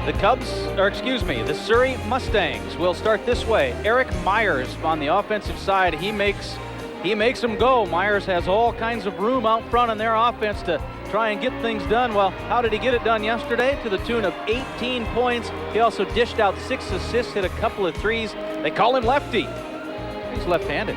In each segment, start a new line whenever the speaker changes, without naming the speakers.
The Surrey Mustangs will start this way. Eric Myers on the offensive side. He makes them go. Myers has all kinds of room out front in their offense to try and get things done. Well, how did he get it done yesterday? To the tune of 18 points. He also dished out 6 assists, hit a couple of threes. They call him Lefty. He's left-handed.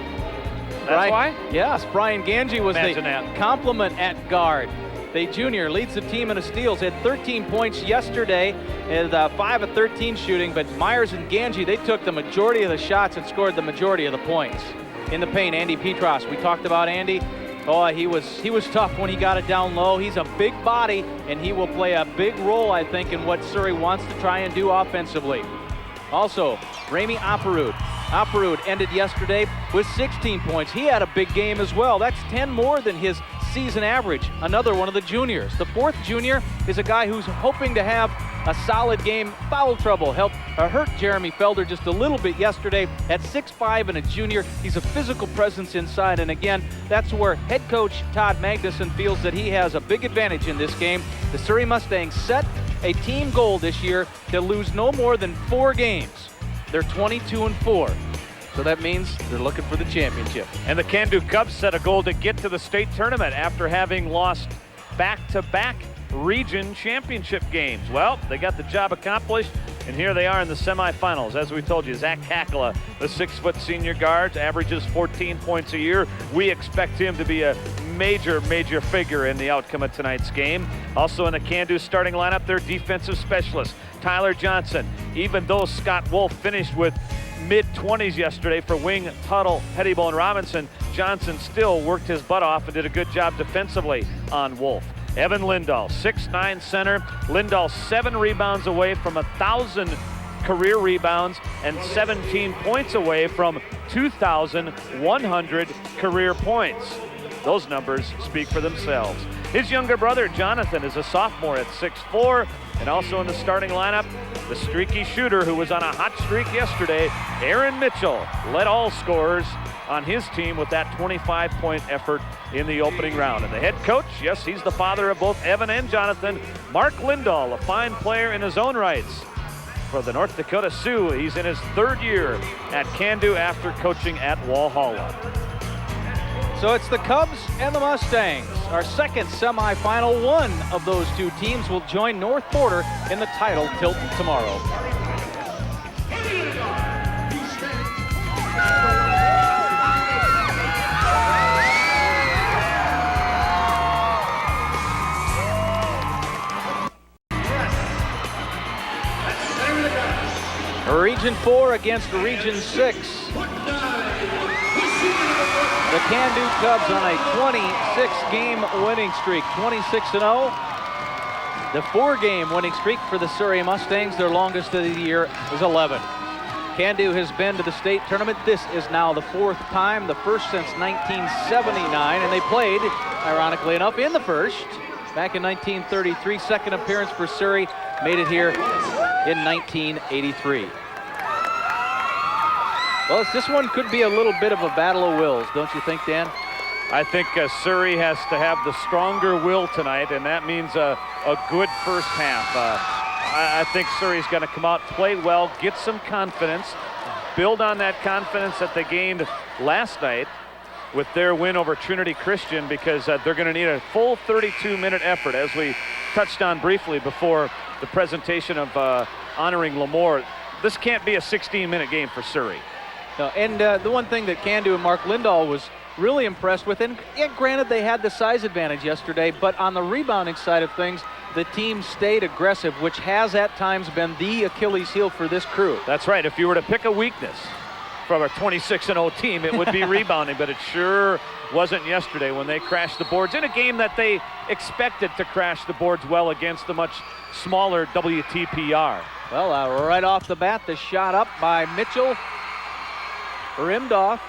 That's why?
Yes, Brian Ganji was the complement at guard. The junior leads the team in steals. Had 13 points yesterday and 5 of 13 shooting, but Myers and Ganji, they took the majority of the shots and scored the majority of the points. In the paint, Andy Petros. We talked about Andy. Oh, he was tough when he got it down low. He's a big body, and he will play a big role, I think, in what Surrey wants to try and do offensively. Also, Rami Aparud. Aparud ended yesterday with 16 points. He had a big game as well. That's 10 more than his season average. Another one of the juniors. The fourth junior is a guy who's hoping to have a solid game. Foul trouble hurt Jeremy Felder just a little bit yesterday. At 6'5" and a junior, he's a physical presence inside. And again, that's where head coach Todd Magnuson feels that he has a big advantage in this game. The Surrey Mustangs set a team goal this year to lose no more than 4 games. They're 22-4. So that means they're looking for the championship.
And the Can-Do Cubs set a goal to get to the state tournament after having lost back-to-back region championship games. Well, they got the job accomplished, and here they are in the semifinals. As we told you, Zach Hakala, the 6-foot senior guard, averages 14 points a year. We expect him to be a major figure in the outcome of tonight's game. Also in the Can-Do starting lineup, their defensive specialist, Tyler Johnson. Even though Scott Wolf finished with mid-20s yesterday for wing Tuttle, Pettibone Robinson, Johnson still worked his butt off and did a good job defensively on Wolf. Evan Lindahl, 6'9" center. Lindahl 7 rebounds away from 1,000 career rebounds and 17 points away from 2,100 career points. Those numbers speak for themselves. His younger brother, Jonathan, is a sophomore at 6'4", and also in the starting lineup, the streaky shooter who was on a hot streak yesterday, Aaron Mitchell, led all scorers on his team with that 25-point effort in the opening round. And the head coach, yes, he's the father of both Evan and Jonathan, Mark Lindahl, a fine player in his own rights. For the North Dakota Sioux, he's in his 3rd year at Can-Do after coaching at Walhalla.
So it's the Cubs and the Mustangs. Our second semifinal. One of those two teams will join North Porter in the title tilt tomorrow. Region 4 against Region 6. The Can-Do Cubs on a 26-game winning streak, 26-0. The 4-game winning streak for the Surrey Mustangs, their longest of the year, is 11. Can-Do has been to the state tournament. This is now the 4th time, the first since 1979, and they played, ironically enough, in the first back in 1933. Second appearance for Surrey, made it here in 1983. Well, this one could be a little bit of a battle of wills, don't you think, Dan?
I think Surrey has to have the stronger will tonight, and that means a good first half. I think Surrey's going to come out, play well, get some confidence, build on that confidence that they gained last night with their win over Trinity Christian, because they're going to need a full 32-minute effort, as we touched on briefly before the presentation of honoring Lemoore. This can't be a 16-minute game for Surrey.
No, and the one thing that Can-Do and Mark Lindahl was really impressed with, and granted they had the size advantage yesterday, but on the rebounding side of things, the team stayed aggressive, which has at times been the Achilles heel for this crew.
That's right. If you were to pick a weakness from a 26-0 team, it would be rebounding, but it sure wasn't yesterday when they crashed the boards in a game that they expected to crash the boards well against the much smaller WTPR.
Well, right off the bat, the shot up by Mitchell, rimmed off,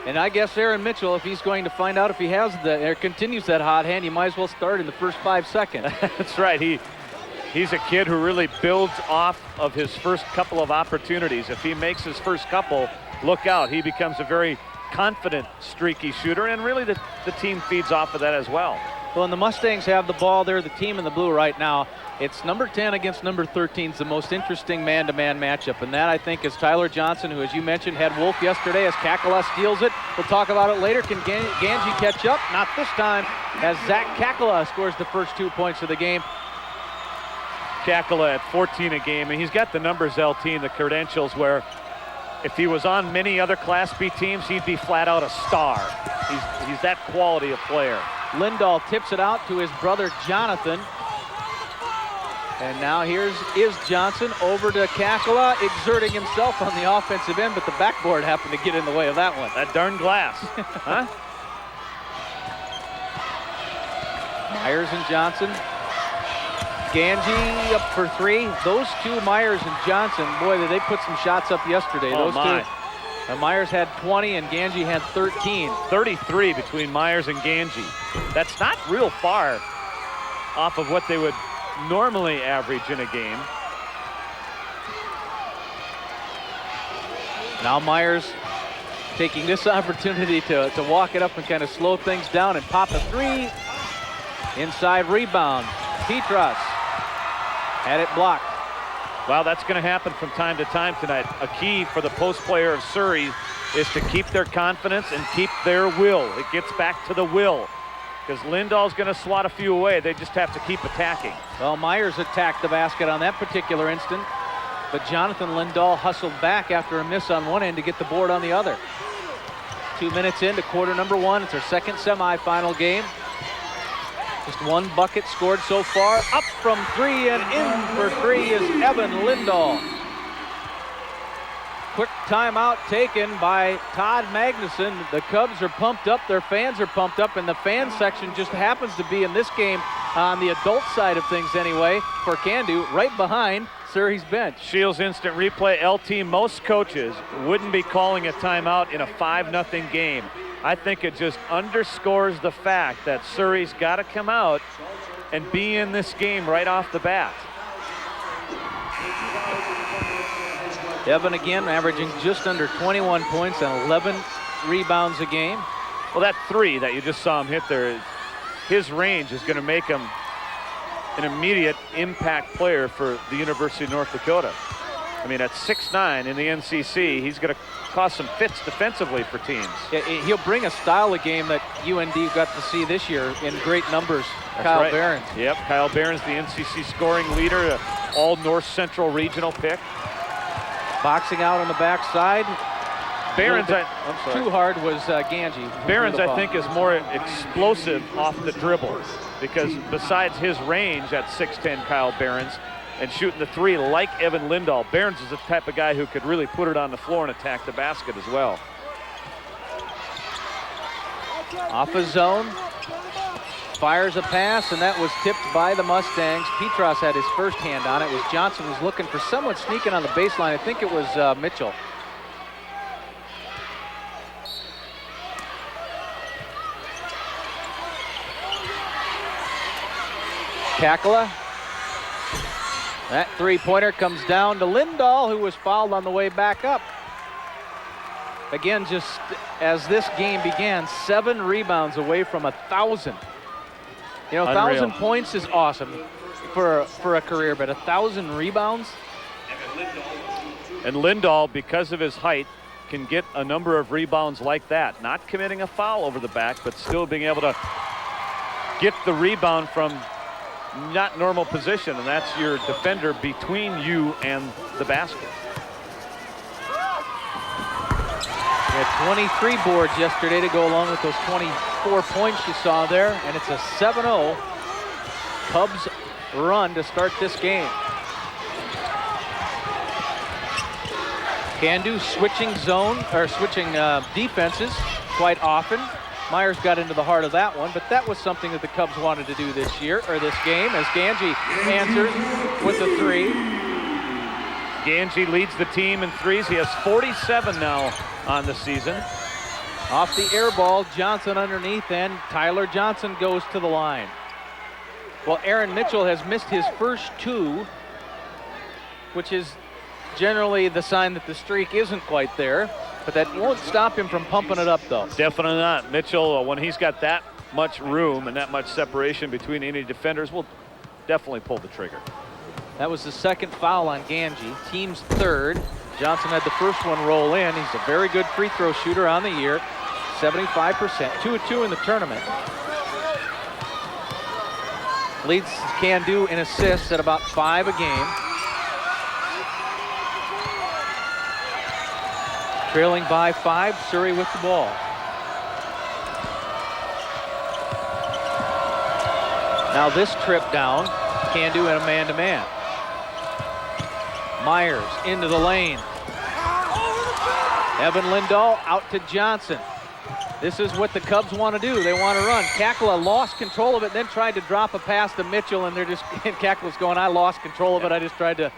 and I guess Aaron Mitchell, if he's going to find out if he has or continues that hot hand, he might as well start in the first 5 seconds.
That's right. He's a kid who really builds off of his first couple of opportunities. If he makes his first couple, look out. He becomes a very confident, streaky shooter, and really the team feeds off of that as well.
Well, and the Mustangs have the ball. They're the team in the blue right now. It's number 10 against number 13 is the most interesting man-to-man matchup, and that, I think, is Tyler Johnson, who, as you mentioned, had Wolf yesterday as Kakala steals it. We'll talk about it later. Can Ganji catch up? Not this time, as Zach Kakala scores the first 2 points of the game.
Kakala at 14 a game, and he's got the numbers, LT, and the credentials where if he was on many other Class B teams, he'd be flat out a star. He's that quality of player.
Lindahl tips it out to his brother Jonathan. And now is Johnson over to Kakala, exerting himself on the offensive end, but the backboard happened to get in the way of that one.
That darn glass, huh?
Myers and Johnson. Ganji up for 3. Those two, Myers and Johnson, boy, did they put some shots up yesterday. Those two. Myers had 20 and Ganji had 13.
33 between Myers and Ganji. That's not real far off of what they would normally average in a game.
Now Myers taking this opportunity to walk it up and kind of slow things down and pop a 3. Inside rebound. Petras had it blocked.
Well, that's going to happen from time to time tonight. A key for the post player of Surrey is to keep their confidence and keep their will. It gets back to the will, because Lindahl's going to swat a few away. They just have to keep attacking.
Well, Myers attacked the basket on that particular instant, but Jonathan Lindahl hustled back after a miss on one end to get the board on the other. 2 minutes into quarter number 1. It's our second semifinal game. Just one bucket scored so far. Up from 3 and in for 3 is Evan Lindahl. Quick timeout taken by Todd Magnuson. The Cubs are pumped up, their fans are pumped up, and the fan section just happens to be in this game on the adult side of things anyway for Candu, right behind Surrey's bench.
Shields instant replay. LT, most coaches wouldn't be calling a timeout in a 5-0 game. I think it just underscores the fact that Surrey's got to come out and be in this game right off the bat.
Evan again averaging just under 21 points and 11 rebounds a game.
Well, that 3 that you just saw him hit there, his range is going to make him an immediate impact player for the University of North Dakota. I mean, at 6'9" in the NCC, he's going to cause some fits defensively for teams.
Yeah, he'll bring a style of game that UND got to see this year in great numbers.
That's
Kyle
right.
Behrens.
Yep, Kyle Behrens, the NCC scoring leader, all North Central regional pick.
Boxing out on the backside.
Behrens,
too hard was Ganji.
Behrens, I think, is more explosive off the dribble, because besides his range at 6'10", Kyle Behrens, and shooting the 3 like Evan Lindahl, Behrens is the type of guy who could really put it on the floor and attack the basket as well.
Off a zone, fires a pass, and that was tipped by the Mustangs. Petras had his first hand on it. It was Johnson was looking for someone sneaking on the baseline. I think it was Mitchell. Kakala. That 3-pointer comes down to Lindahl, who was fouled on the way back up. Again, just as this game began, 7 rebounds away from 1,000. You know, 1,000 points is awesome for a career, but 1,000 rebounds?
And Lindahl, because of his height, can get a number of rebounds like that. Not committing a foul over the back, but still being able to get the rebound from not normal position, and that's your defender between you and the basket.
We had 23 boards yesterday to go along with those 24 points you saw there, and it's a 7-0 Cubs run to start this game. Candu switching zone, or switching defenses quite often. Myers got into the heart of that one, but that was something that the Cubs wanted to do this year, or this game, as Ganji answers with a 3.
Ganji leads the team in threes. He has 47 now on the season.
Off the air ball, Johnson underneath, and Tyler Johnson goes to the line. Well, Aaron Mitchell has missed his first 2, which is generally the sign that the streak isn't quite there. But that won't stop him from pumping it up, though.
Definitely not. Mitchell, when he's got that much room and that much separation between any defenders, will definitely pull the trigger.
That was the second foul on Ganji, team's third. Johnson had the first one roll in. He's a very good free throw shooter on the year, 75%, 2 of 2 in the tournament. Leads Can-Do in assists at about 5 a game. Trailing by 5, Surrey with the ball. Now this trip down, Can-Do in a man-to-man. Myers into the lane. Evan Lindahl out to Johnson. This is what the Cubs want to do. They want to run. Kakala lost control of it, then tried to drop a pass to Mitchell, and Kakala's going, I lost control of it. I just tried to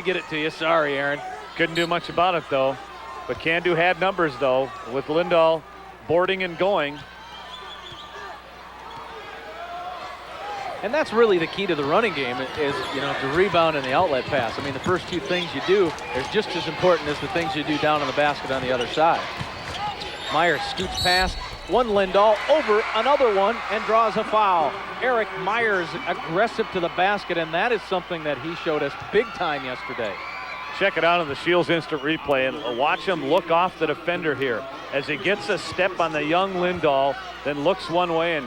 get it to you. Sorry, Aaron.
Couldn't do much about it, though. But Can-Do had numbers, though, with Lindahl boarding and going.
And that's really the key to the running game is, the rebound and the outlet pass. I mean, the first two things you do are just as important as the things you do down in the basket on the other side. Myers scoots past one Lindahl over another one and draws a foul. Eric Myers aggressive to the basket, and that is something that he showed us big time yesterday.
Check it out on the Shields instant replay and watch him look off the defender here as he gets a step on the young Lindahl, then looks one way and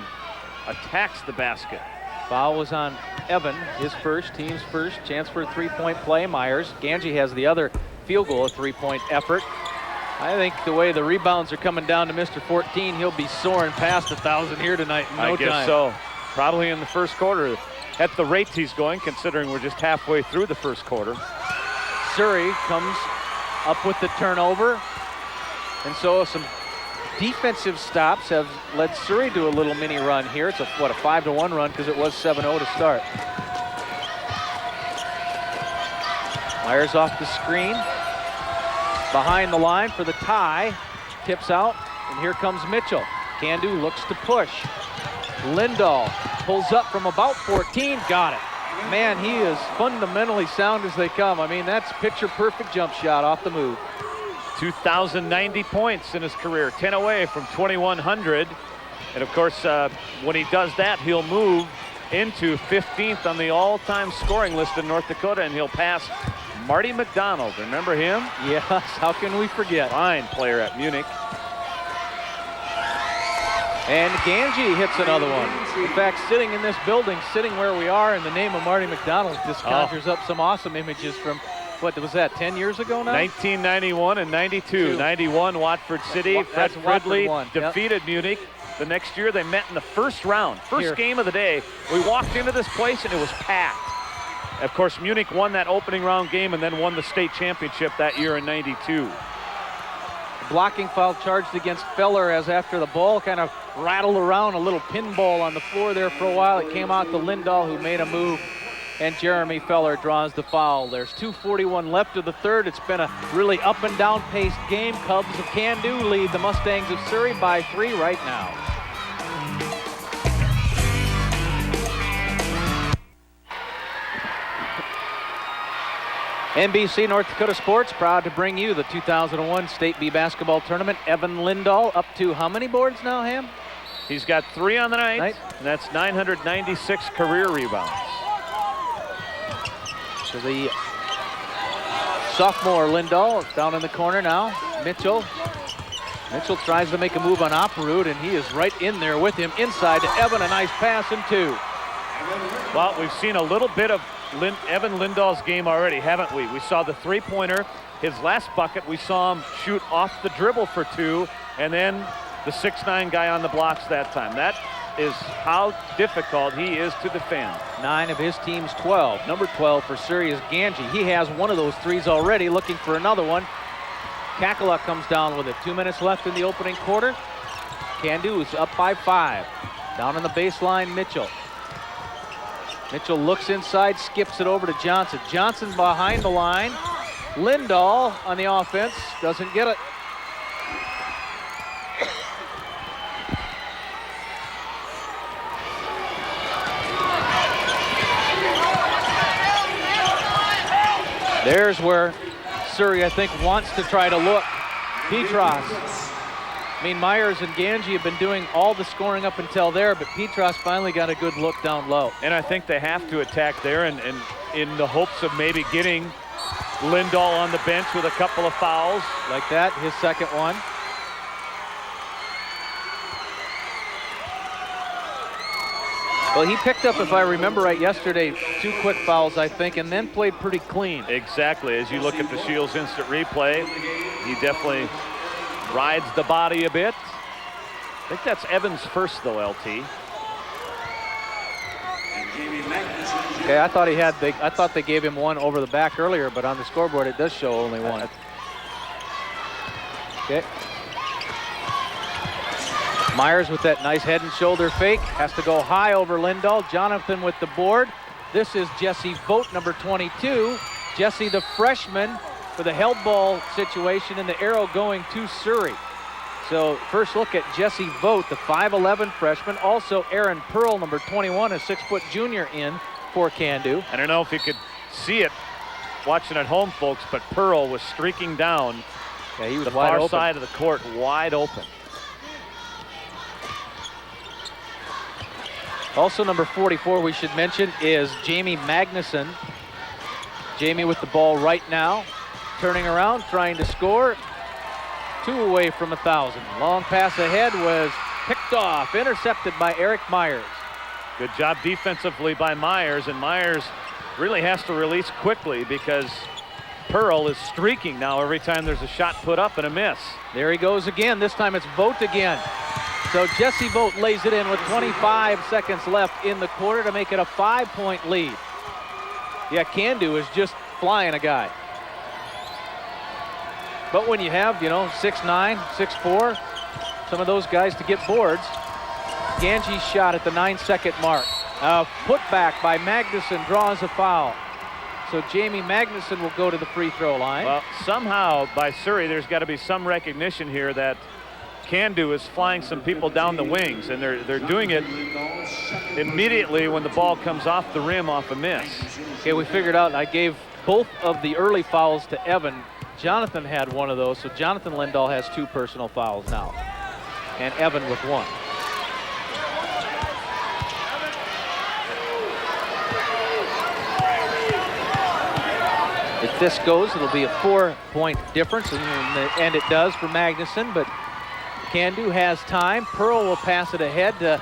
attacks the basket.
Foul was on Evan, his first, team's first. Chance for a three-point play. Myers. Ganji has the other field goal, a three-point effort. I think the way the rebounds are coming down to Mr. 14, he'll be soaring past 1,000 here tonight in no time.
I guess so. Probably in the first quarter at the rate he's going, considering we're just halfway through the first quarter.
Surrey comes up with the turnover. And so some defensive stops have led Surrey to a little mini run here. It's a 5-1 run because it was 7-0 to start. Myers off the screen. Behind the line for the tie. Tips out, and here comes Mitchell. Can-Do looks to push. Lindahl pulls up from about 14, got it. Man, he is fundamentally sound as they come. I mean, that's picture-perfect jump shot off the move.
2,090 points in his career, 10 away from 2,100. And of course, when he does that, he'll move into 15th on the all-time scoring list in North Dakota, and he'll pass Marty McDonald. Remember him?
Yes, how can we forget?
Fine player at Munich.
And Ganji hits another one. In fact, sitting in this building, sitting where we are in the name of Marty McDonald, just conjures up some awesome images from, what was that, 10 years ago now?
1991 and 92. 91, Watford City. Fred Fridley defeated Munich. The next year they met in the first round. First game of the day. We walked into this place and it was packed. Of course, Munich won that opening round game and then won the state championship that year in 92.
Blocking foul charged against Feller as after the ball kind of rattled around, a little pinball on the floor there for a while. It came out to Lindahl, who made a move, and Jeremy Feller draws the foul. There's 2:41 left of the third. It's been a really up and down paced game. Cubs of Can-Do lead the Mustangs of Surrey by 3 right now. NBC North Dakota Sports proud to bring you the 2001 State B basketball tournament. Evan Lindahl up to how many boards now, Ham?
He's got 3 on the night. And that's 996 career rebounds.
So the sophomore Lindahl down in the corner now. Mitchell tries to make a move on Operud, and he is right in there with him. Inside to Evan, a nice pass and 2.
Well, we've seen a little bit of Evan Lindahl's game already, haven't we? We saw the three-pointer. His last bucket, we saw him shoot off the dribble for 2, and then the 6'9" guy on the blocks that time. That is how difficult he is to defend. 9 of his team's 12.
Number 12 for Surrey is Ganji. He has one of those threes already, looking for another one. Kakala comes down with it. 2 minutes left in the opening quarter. Can-Do is up by 5. Down on the baseline, Mitchell. Mitchell looks inside, skips it over to Johnson. Johnson behind the line. Lindahl on the offense, doesn't get it. There's where Surrey, I think, wants to try to look. Petros I mean, Myers and Ganji have been doing all the scoring up until there, but Petros finally got a good look down low.
And I think they have to attack there, and in the hopes of maybe getting Lindahl on the bench with a couple of fouls.
Like that, his second one. Well, he picked up, if I remember right, yesterday, 2 quick fouls, I think, and then played pretty clean.
Exactly. As you look at the Shields instant replay, he definitely rides the body a bit. I think that's Evans' first, though, LT.
Okay, I thought they gave him one over the back earlier, but on the scoreboard it does show only one. Okay. Myers with that nice head and shoulder fake, has to go high over Lindahl. Jonathan with the board. This is Jesse Vogt, number 22. Jesse, the freshman, with a held ball situation, and the arrow going to Surrey. So first look at Jesse Vogt, the 5'11 freshman. Also Aaron Pearl, number 21, a 6-foot junior in for Can-Do.
I don't know if you could see it watching at home, folks, but Pearl was streaking down
he was
the
wide
far
open.
side of the court, wide open.
Also number 44 we should mention is Jamie Magnuson. Jamie with the ball right now, turning around, trying to score. 2 away from 1,000. Long pass ahead was picked off, intercepted by Eric Myers.
Good job defensively by Myers, and Myers really has to release quickly because Pearl is streaking now every time there's a shot put up and a miss.
There he goes again. This time it's Vogt again. So Jesse Vogt lays it in with 25 seconds left in the quarter to make it a 5-point lead. Yeah, Can-Do is just flying a guy. But when you have, 6'9", 6'4", some of those guys to get boards. Ganji's shot at the 9-second mark. A putback by Magnuson draws a foul. So Jamie Magnuson will go to the free throw line.
Well, somehow by Surrey, there's got to be some recognition here that Can-Do is flying some people down the wings, and they're doing it immediately when the ball comes off the rim off a miss.
Okay, we figured out, I gave both of the early fouls to Evan. Jonathan had one of those, so Jonathan Lindahl has 2 personal fouls now, and Evan with 1. If this goes, it'll be a 4-point difference, and it does for Magnuson, but Can-Do has time. Pearl will pass it ahead to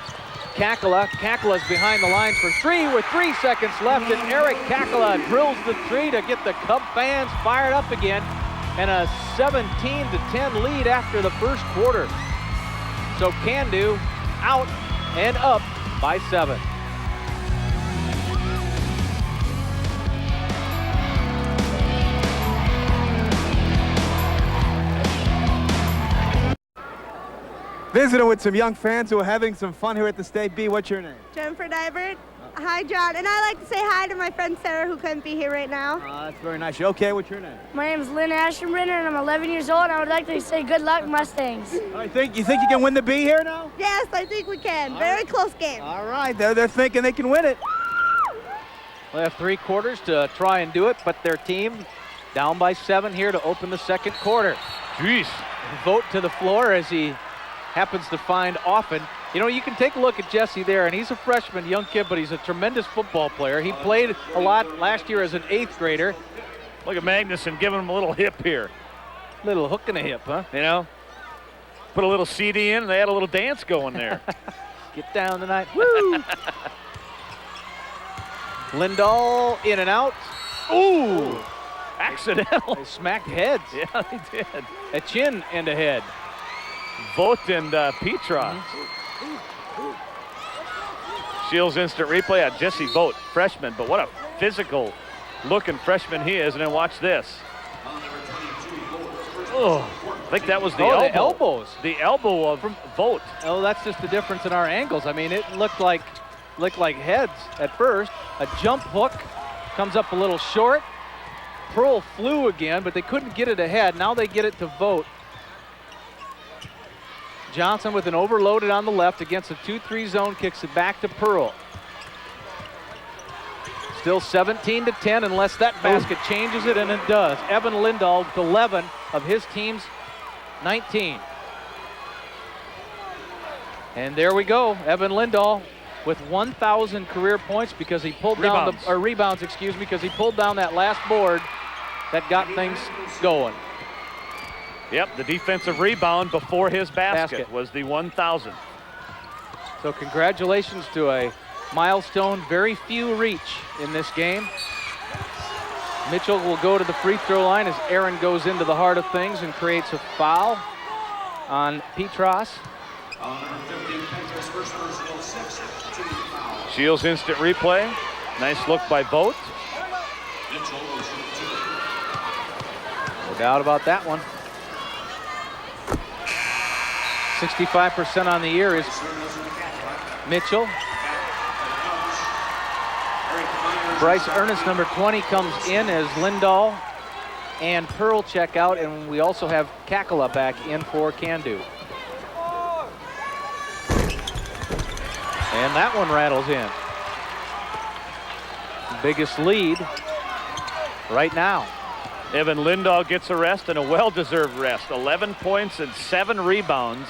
Kakala. Kakala's behind the line for 3 with 3 seconds left, and Eric Kakala drills the 3 to get the Cub fans fired up again, and a 17-10 lead after the first quarter. So Can-Do out and up by 7.
Visiting with some young fans who are having some fun here at the State B. What's your name?
Jennifer Divert. Hi, John. And I like to say hi to my friend Sarah, who couldn't be here right now.
That's very nice. You okay? What's your name?
My name is Lynn Ashtenbrenner, and I'm 11 years old, and I would like to say good luck, Mustangs.
You think you can win the B here now?
Yes, I think we can. Very close game.
All right. They're thinking they can win it.
They have 3 quarters to try and do it, but their team down by 7 here to open the second quarter.
Jeez.
Vogt to the floor as he happens to find often. You can take a look at Jesse there, and he's a freshman, young kid, but he's a tremendous football player. He played a lot last year as an 8th grader.
Look at Magnuson giving him a little hip here.
Little hook in the hip, huh?
Put a little CD in, and they had a little dance going there.
Get down tonight. Woo! Lindahl in and out.
Ooh! Accidental.
They smacked heads.
Yeah, they did.
A chin and a head.
Vogt and Petros. Shields instant replay on Jesse Vogt, freshman, but what a physical looking freshman he is. And then watch this. Oh, I think that was the elbow.
The elbows.
The elbow of Vogt.
Oh, that's just the difference in our angles. I mean, it looked like heads at first. A jump hook comes up a little short. Pearl flew again, but they couldn't get it ahead. Now they get it to Vogt. Johnson with an overloaded on the left against a 2-3 zone, kicks it back to Pearl. Still 17-10 unless that basket changes it, and it does. Evan Lindahl with 11 of his team's 19. And there we go. Evan Lindahl with 1,000 career points because he pulled down rebounds, excuse me, because he pulled down that last board that got things going.
Yep, the defensive rebound before his basket was the 1,000th.
So congratulations to a milestone, very few reach in this game. Mitchell will go to the free throw line as Aaron goes into the heart of things and creates a foul on Petras.
Shields instant replay. Nice look by Vogt.
No doubt about that one. 65% on the year is Mitchell. Bryce Ernest, number 20, comes in as Lindahl and Pearl check out, and we also have Kakala back in for Candu. And that one rattles in. Biggest lead right now.
Evan Lindahl gets a rest, and a well-deserved rest. 11 points and 7 rebounds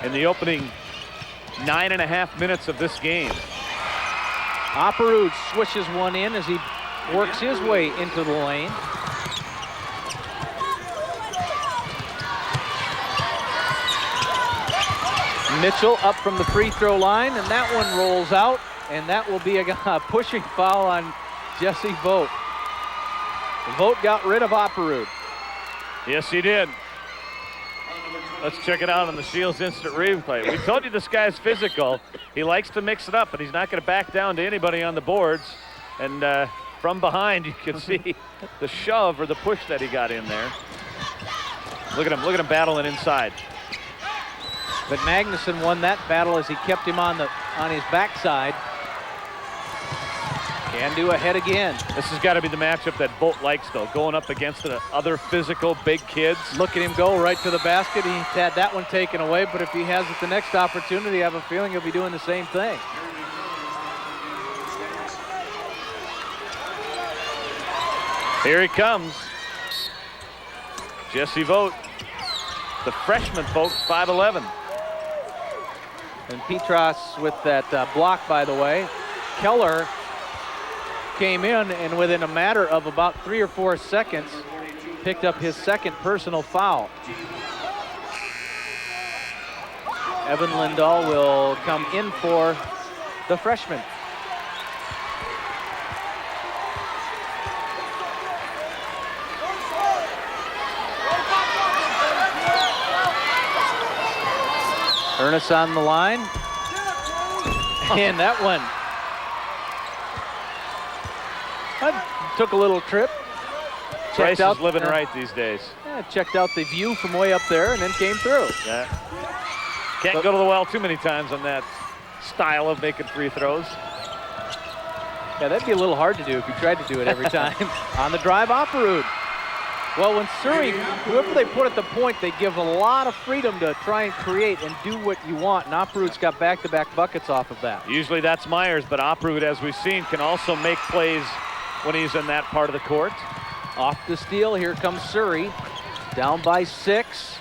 in the opening 9.5 minutes of this game.
Opperud swishes one in as he works his way into the lane. Mitchell up from the free throw line, and that one rolls out, and that will be a pushing foul on Jesse Vogt. Vogt got rid of Opperud.
Yes, he did. Let's check it out on the Shields instant replay. We told you this guy's physical. He likes to mix it up, and he's not going to back down to anybody on the boards. And from behind, you can see the shove or the push that he got in there. Look at him battling inside.
But Magnuson won that battle as he kept him on his backside. Candu ahead again.
This has got to be the matchup that Vogt likes, though, going up against the other physical big kids.
Look at him go right to the basket. He had that one taken away, but if he has it the next opportunity, I have a feeling he'll be doing the same thing.
Here he comes. Jesse Vogt, the freshman, folks, 5'11".
And Petras with that block, by the way. Keller came in and within a matter of about 3 or 4 seconds picked up his second personal foul. Evan Lindahl will come in for the freshman. Ernest on the line. And that one took a little trip.
Bryce is living right these days.
Yeah, checked out the view from way up there and then came through.
Yeah. Can't go to the well too many times on that style of making free throws.
Yeah, that'd be a little hard to do if you tried to do it every time. On the drive, Opperud. Well, when Surrey, whoever they put at the point, they give a lot of freedom to try and create and do what you want. And Opperud's got back-to-back buckets off of that.
Usually that's Myers, but Opperud, as we've seen, can also make plays when he's in that part of the court.
Off the steal, here comes Surrey. Down by 6.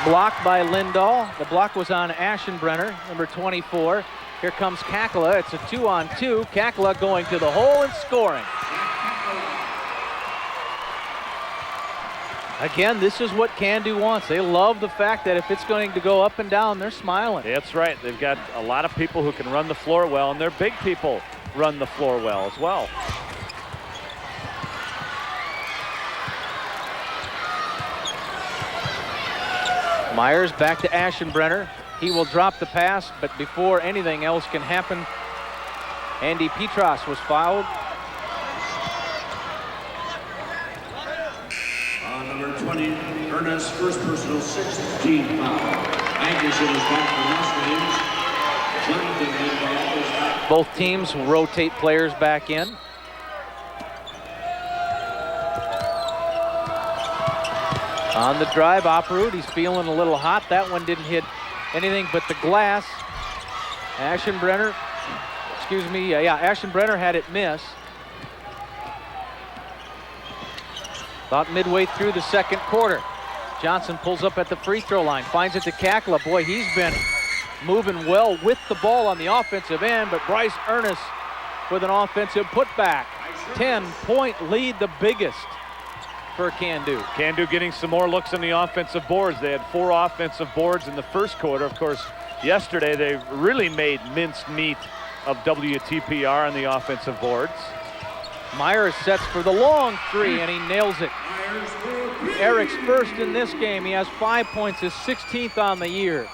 Blocked by Lindahl. The block was on Aschenbrenner, number 24. Here comes Kakala. It's a 2-on-2. Kakala going to the hole and scoring. Again, this is what Candu wants. They love the fact that if it's going to go up and down, they're smiling.
That's right. They've got a lot of people who can run the floor well, and their big people run the floor well as well.
Myers back to Aschenbrenner. He will drop the pass, but before anything else can happen, Andy Petras was fouled.
Number 20, Ernest, first personal, 6th team foul. Magnuson is back for most games. Jonathan Lindahl is back.
Both teams will rotate players back in. On the drive, Opperud, he's feeling a little hot. That one didn't hit anything but the glass. Aschenbrenner, Aschenbrenner had it miss. About midway through the second quarter. Johnson pulls up at the free throw line, finds it to Kakla. Boy, he's been moving well with the ball on the offensive end, but Bryce Ernest with an offensive putback. 10-point lead, the biggest for Can-Do.
Can-Do getting some more looks on the offensive boards. They had 4 offensive boards in the first quarter. Of course, yesterday they really made minced meat of WTPR on the offensive boards.
Myers sets for the long 3, and he nails it. Eric's first in this game. He has 5 points, his 16th on the year.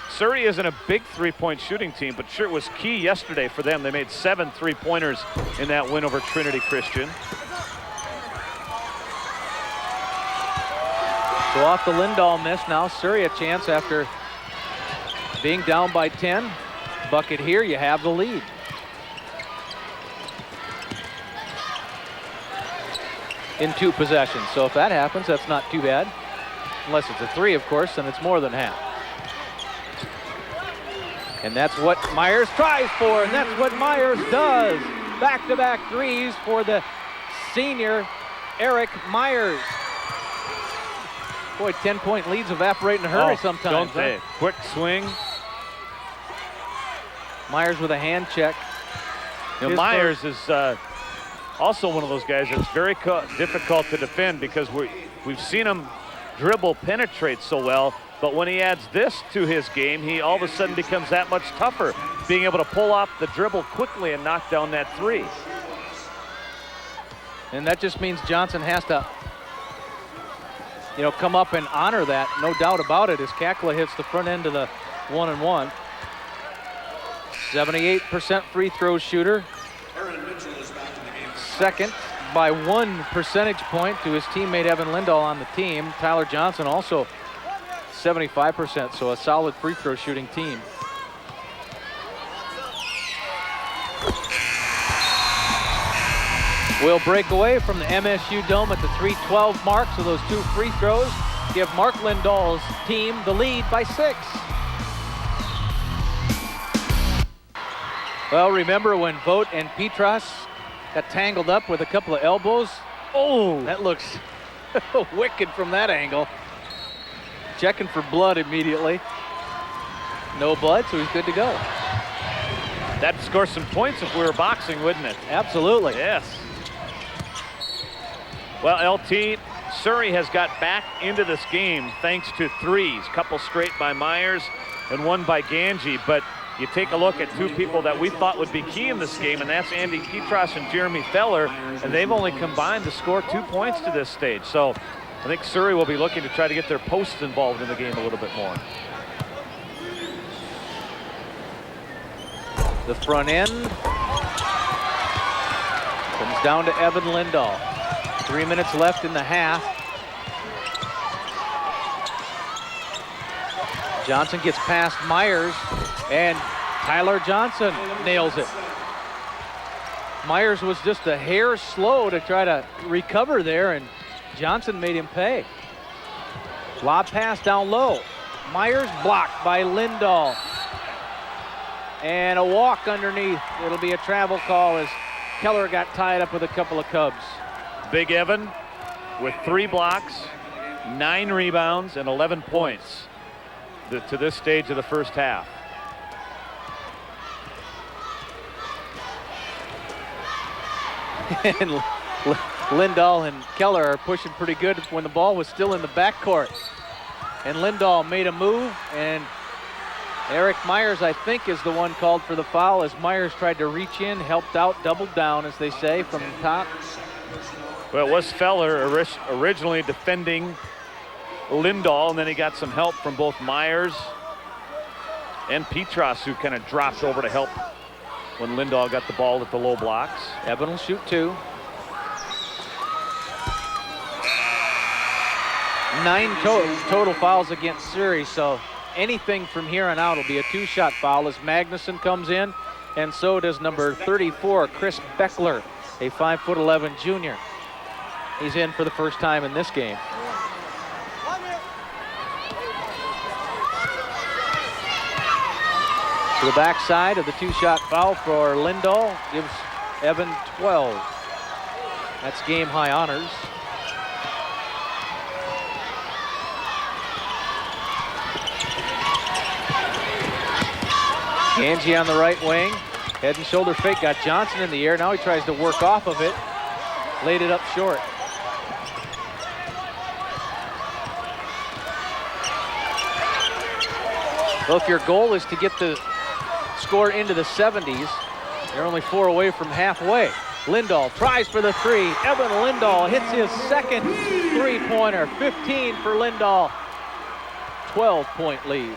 Surrey isn't a big three-point shooting team, but sure, it was key yesterday for them. They made 7 3-pointers in that win over Trinity Christian.
So off the Lindahl miss, now Surrey a chance after being down by 10. Bucket here, you have the lead. In 2 possessions, so if that happens, that's not too bad. Unless it's a 3, of course, then it's more than half. And that's what Myers tries for, and that's what Myers does. Back-to-back threes for the senior, Eric Myers. Boy, 10-point leads evaporate in a hurry sometimes.
Don't they? Quick swing.
Myers with a hand check.
You know, Myers is also one of those guys that's very difficult to defend because we've seen him dribble penetrate so well, but when he adds this to his game, he all of a sudden becomes that much tougher, being able to pull off the dribble quickly and knock down that 3.
And that just means Johnson has to, come up and honor that, no doubt about it, as Kakla hits the front end of the 1-and-1. 78% free throw shooter. Second by 1 percentage point to his teammate Evan Lindahl on the team. Tyler Johnson also 75%, so a solid free throw shooting team. We'll break away from the MSU Dome at the 3:12 mark, so those 2 free throws give Mark Lindahl's team the lead by 6. Well, remember when Vogt and Petras got tangled up with a couple of elbows? Oh, that looks wicked from that angle. Checking for blood immediately. No blood, so he's good to go.
That'd score some points if we were boxing, wouldn't it?
Absolutely.
Yes. Well, LT, Surrey has got back into this game thanks to 3s. Couple straight by Myers and 1 by Ganji, but you take a look at 2 people that we thought would be key in this game, and that's Andy Petras and Jeremy Feller, and they've only combined to score 2 points to this stage. So I think Surrey will be looking to try to get their posts involved in the game a little bit more.
The front end comes down to Evan Lindahl. 3 minutes left in the half. Johnson gets past Myers, and Tyler Johnson nails it. Myers was just a hair slow to try to recover there, and Johnson made him pay. Lob pass down low. Myers blocked by Lindahl. And a walk underneath. It'll be a travel call as Keller got tied up with a couple of Cubs.
Big Evan with 3 blocks, 9 rebounds, and 11 points to this stage of the first half.
And Lindahl and Keller are pushing pretty good when the ball was still in the backcourt. And Lindahl made a move, and Eric Myers, I think, is the one called for the foul as Myers tried to reach in, helped out, doubled down, as they say, from the top.
Well, it was Feller originally defending Lindahl, and then he got some help from both Myers and Petras, who kind of dropped over to help when Lindahl got the ball at the low blocks.
Evan will shoot 2. 9 total fouls against Surrey, so anything from here on out will be a 2-shot foul as Magnuson comes in, and so does number 34, Chris Beckler, a 5'11" junior. He's in for the first time in this game. To the backside of the 2-shot foul for Lindahl gives Evan 12. That's game high honors. Ganji on the right wing. Head and shoulder fake, got Johnson in the air. Now he tries to work off of it. Laid it up short. Well, if your goal is to get the score into the 70s, you're only 4 away from halfway. Lindahl tries for the three. Evan Lindahl hits his second three-pointer. 15 for Lindahl. 12-point lead.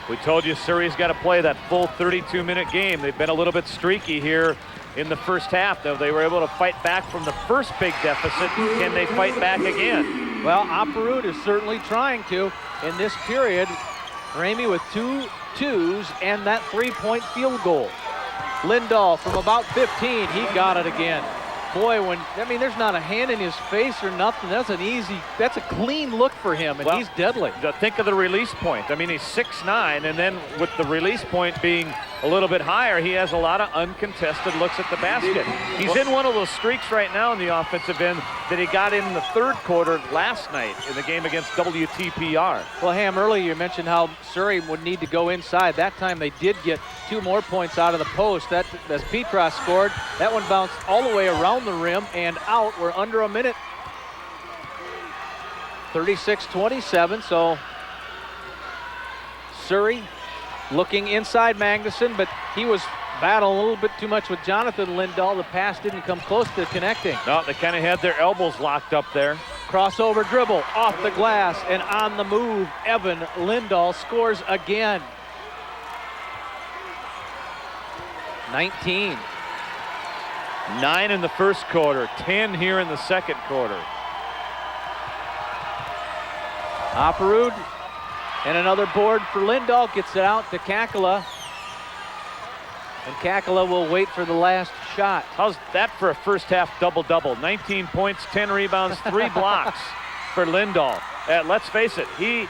We told you Surrey's got to play that full 32-minute game. They've been a little bit streaky here in the first half, though. They were able to fight back from the first big deficit. Can they fight back again?
Well, Aparud is certainly trying to. In this period, Ramey with 2 twos and that three-point field goal. Lindahl from about 15, he got it again. Boy, there's not a hand in his face or nothing. That's a clean look for him, and he's deadly.
Think of the release point. I mean, he's 6'9", and then with the release point being a little bit higher, he has a lot of uncontested looks at the basket. He's in one of those streaks right now in the offensive end that he got in the third quarter last night in the game against WTPR.
Well, Ham, earlier you mentioned how Surrey would need to go inside. That time they did get 2 more points out of the post. As Petras scored, that one bounced all the way around the rim and out. We're under a minute. 36-27, so Surrey looking inside Magnuson, but he was battling a little bit too much with Jonathan Lindahl. The pass didn't come close to connecting.
No, they kind of had their elbows locked up there.
Crossover dribble off the glass and on the move. Evan Lindahl scores again. 19.
9 in the first quarter, 10 here in the second quarter.
Aparud and another board for Lindahl, gets it out to Kakala. And Kakala will wait for the last shot.
How's that for a first half double-double? 19 points, 10 rebounds, 3 blocks for Lindahl. Let's face it, he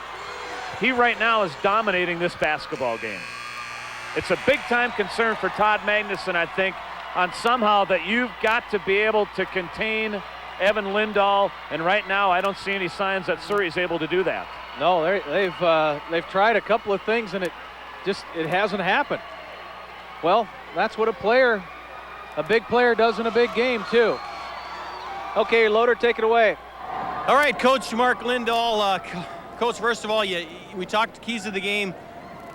right now is dominating this basketball game. It's a big-time concern for Todd Magnuson, I think, on somehow that you've got to be able to contain Evan Lindahl, and right now I don't see any signs that Surrey's able to do that.
No, they've tried a couple of things and it hasn't happened. Well, that's what a big player does in a big game too. Okay, Loader, take it away.
All right, Coach Mark Lindahl. Coach, first of all, we talked keys of the game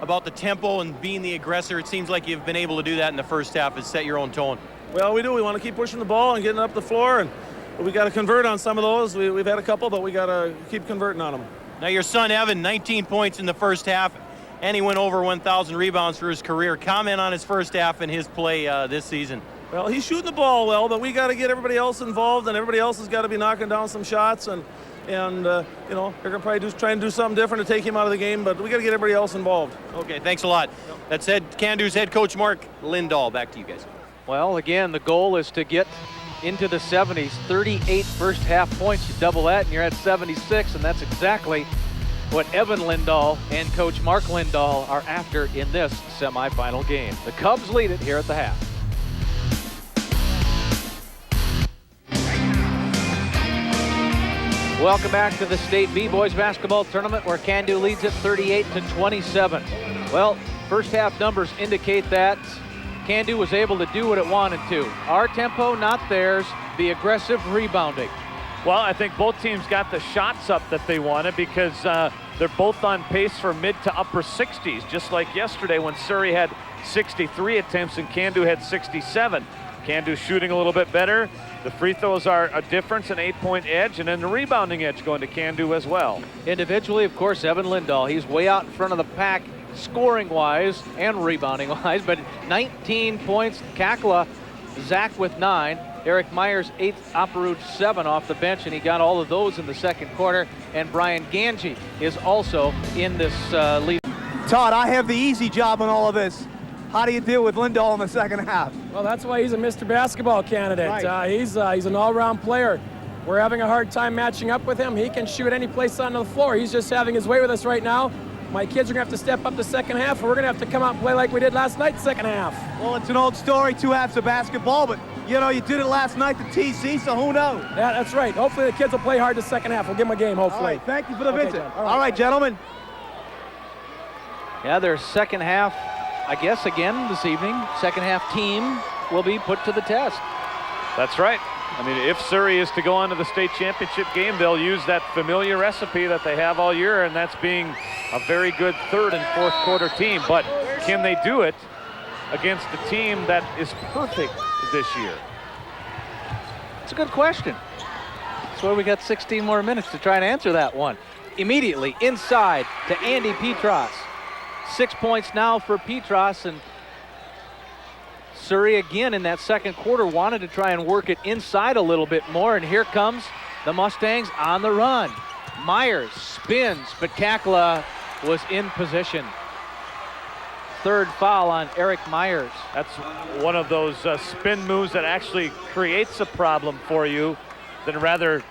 about the tempo and being the aggressor. It seems like you've been able to do that in the first half and set your own tone.
Well, we do. We want to keep pushing the ball and getting up the floor, and we got to convert on some of those. We've had a couple, but we got to keep converting on them.
Now, your son, Evan, 19 points in the first half, and he went over 1,000 rebounds for his career. Comment on his first half and his play this season.
Well, he's shooting the ball well, but we got to get everybody else involved, and everybody else has got to be knocking down some shots, and they're going to probably try and do something different to take him out of the game, but we got to get everybody else involved.
Okay, thanks a lot. Yep. That's Can-Do's head coach Mark Lindahl. Back to you guys.
Well, again, the goal is to get into the 70s. 38 first half points. You double that and you're at 76, and that's exactly what Evan Lindahl and coach Mark Lindahl are after in this semifinal game. The Cubs lead it here at the half. Welcome back to the State B-Boys basketball tournament where Can-Do leads it 38-27. Well, first half numbers indicate that Can-Do was able to do what it wanted to. Our tempo, not theirs. The aggressive rebounding.
Well, I think both teams got the shots up that they wanted because they're both on pace for mid to upper 60s, just like yesterday when Surrey had 63 attempts and Can-Do had 67. Can-Do shooting a little bit better. The free throws are a difference, an 8-point edge, and then the rebounding edge going to Can-Do as well.
Individually, of course, Evan Lindahl. He's way out in front of the pack scoring-wise and rebounding-wise, but 19 points. Kakala, Zach with 9. Eric Myers, 8, Aparud 7 off the bench, and he got all of those in the second quarter. And Brian Ganji is also in this lead.
Todd, I have the easy job on all of this. How do you deal with Lindahl in the second half?
Well, that's why he's a Mr. Basketball candidate.
Right.
He's an all-round player. We're having a hard time matching up with him. He can shoot any place on the floor. He's just having his way with us right now. My kids are going to have to step up the second half, or we're going to have to come out and play like we did last night, second half.
Well, it's an old story, 2 halves of basketball, but, you did it last night to TC, so who knows?
Yeah, that's right. Hopefully the kids will play hard the second half. We'll give them a game, hopefully.
All right, thank you for the visit.
John.
All right, gentlemen.
Yeah, their second half I guess again this evening, second half team will be put to the test.
That's right. I mean, if Surrey is to go on to the state championship game, they'll use that familiar recipe that they have all year, and that's being a very good third and fourth quarter team. But can they do it against a team that is perfect this year?
It's a good question. So we got 16 more minutes to try and answer that one. Immediately inside to Andy Petras. 6 points now for Petras, and Surrey again in that second quarter wanted to try and work it inside a little bit more, and here comes the Mustangs on the run. Myers spins, but Kakla was in position. Third foul on Eric Myers.
That's one of those spin moves that actually creates a problem for you than rather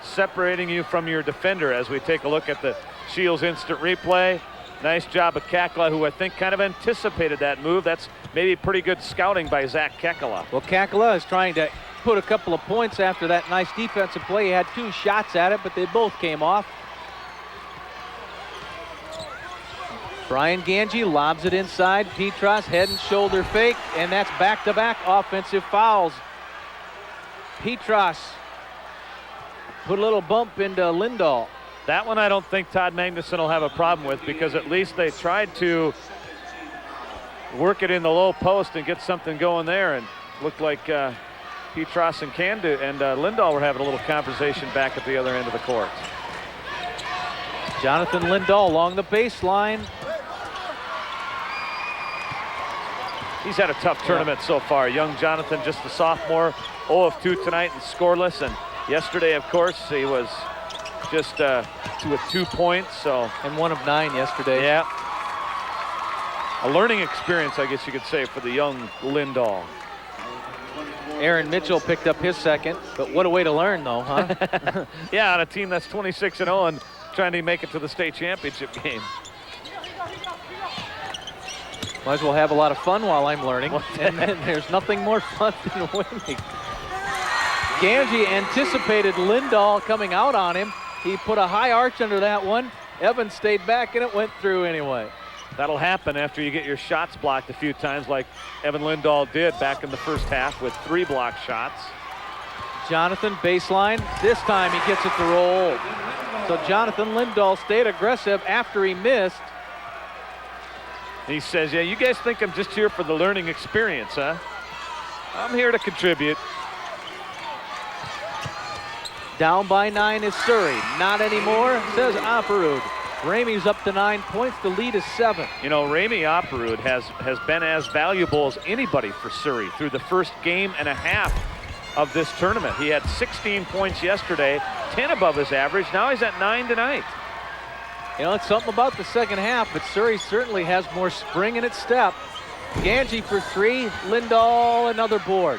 separating you from your defender. As we take a look at the Shields instant replay, nice job of Kakla, who I think kind of anticipated that move. That's maybe pretty good scouting by Zach Kakla.
Well, Kakla is trying to put a couple of points after that nice defensive play. He had 2 shots at it, but they both came off. Brian Ganji lobs it inside. Petras head and shoulder fake, and that's back-to-back offensive fouls. Petras put a little bump into Lindahl.
That one I don't think Todd Magnuson will have a problem with, because at least they tried to work it in the low post and get something going there, and looked like Petras and Lindahl were having a little conversation back at the other end of the court.
Jonathan Lindahl along the baseline.
He's had a tough tournament so far. Young Jonathan, just a sophomore, 0 of 2 tonight and scoreless. And yesterday, of course, he was just with 2 points. So,
and 1 of 9 yesterday.
Yeah. A learning experience, I guess you could say, for the young Lindahl.
Aaron Mitchell picked up his second, but what a way to learn, though, huh?
Yeah, on a team that's 26-0 and trying to make it to the state championship game.
Might as well have a lot of fun while I'm learning. And then there's nothing more fun than winning. Ganji anticipated Lindahl coming out on him. He put a high arch under that one. Evans stayed back, and it went through anyway.
That'll happen after you get your shots blocked a few times, like Evan Lindahl did back in the first half with 3 blocked shots.
Jonathan baseline. This time he gets it to roll. So Jonathan Lindahl stayed aggressive after he missed.
He says, yeah, you guys think I'm just here for the learning experience, huh? I'm here to contribute.
Down by 9 is Surrey. Not anymore, says Opperud. Ramey's up to 9 points. The lead is 7.
You know, Ramey Opperud has been as valuable as anybody for Surrey through the first game and a half of this tournament. He had 16 points yesterday, 10 above his average. Now he's at 9 tonight.
You know, it's something about the second half, but Surrey certainly has more spring in its step. Ganji for 3, Lindahl another board.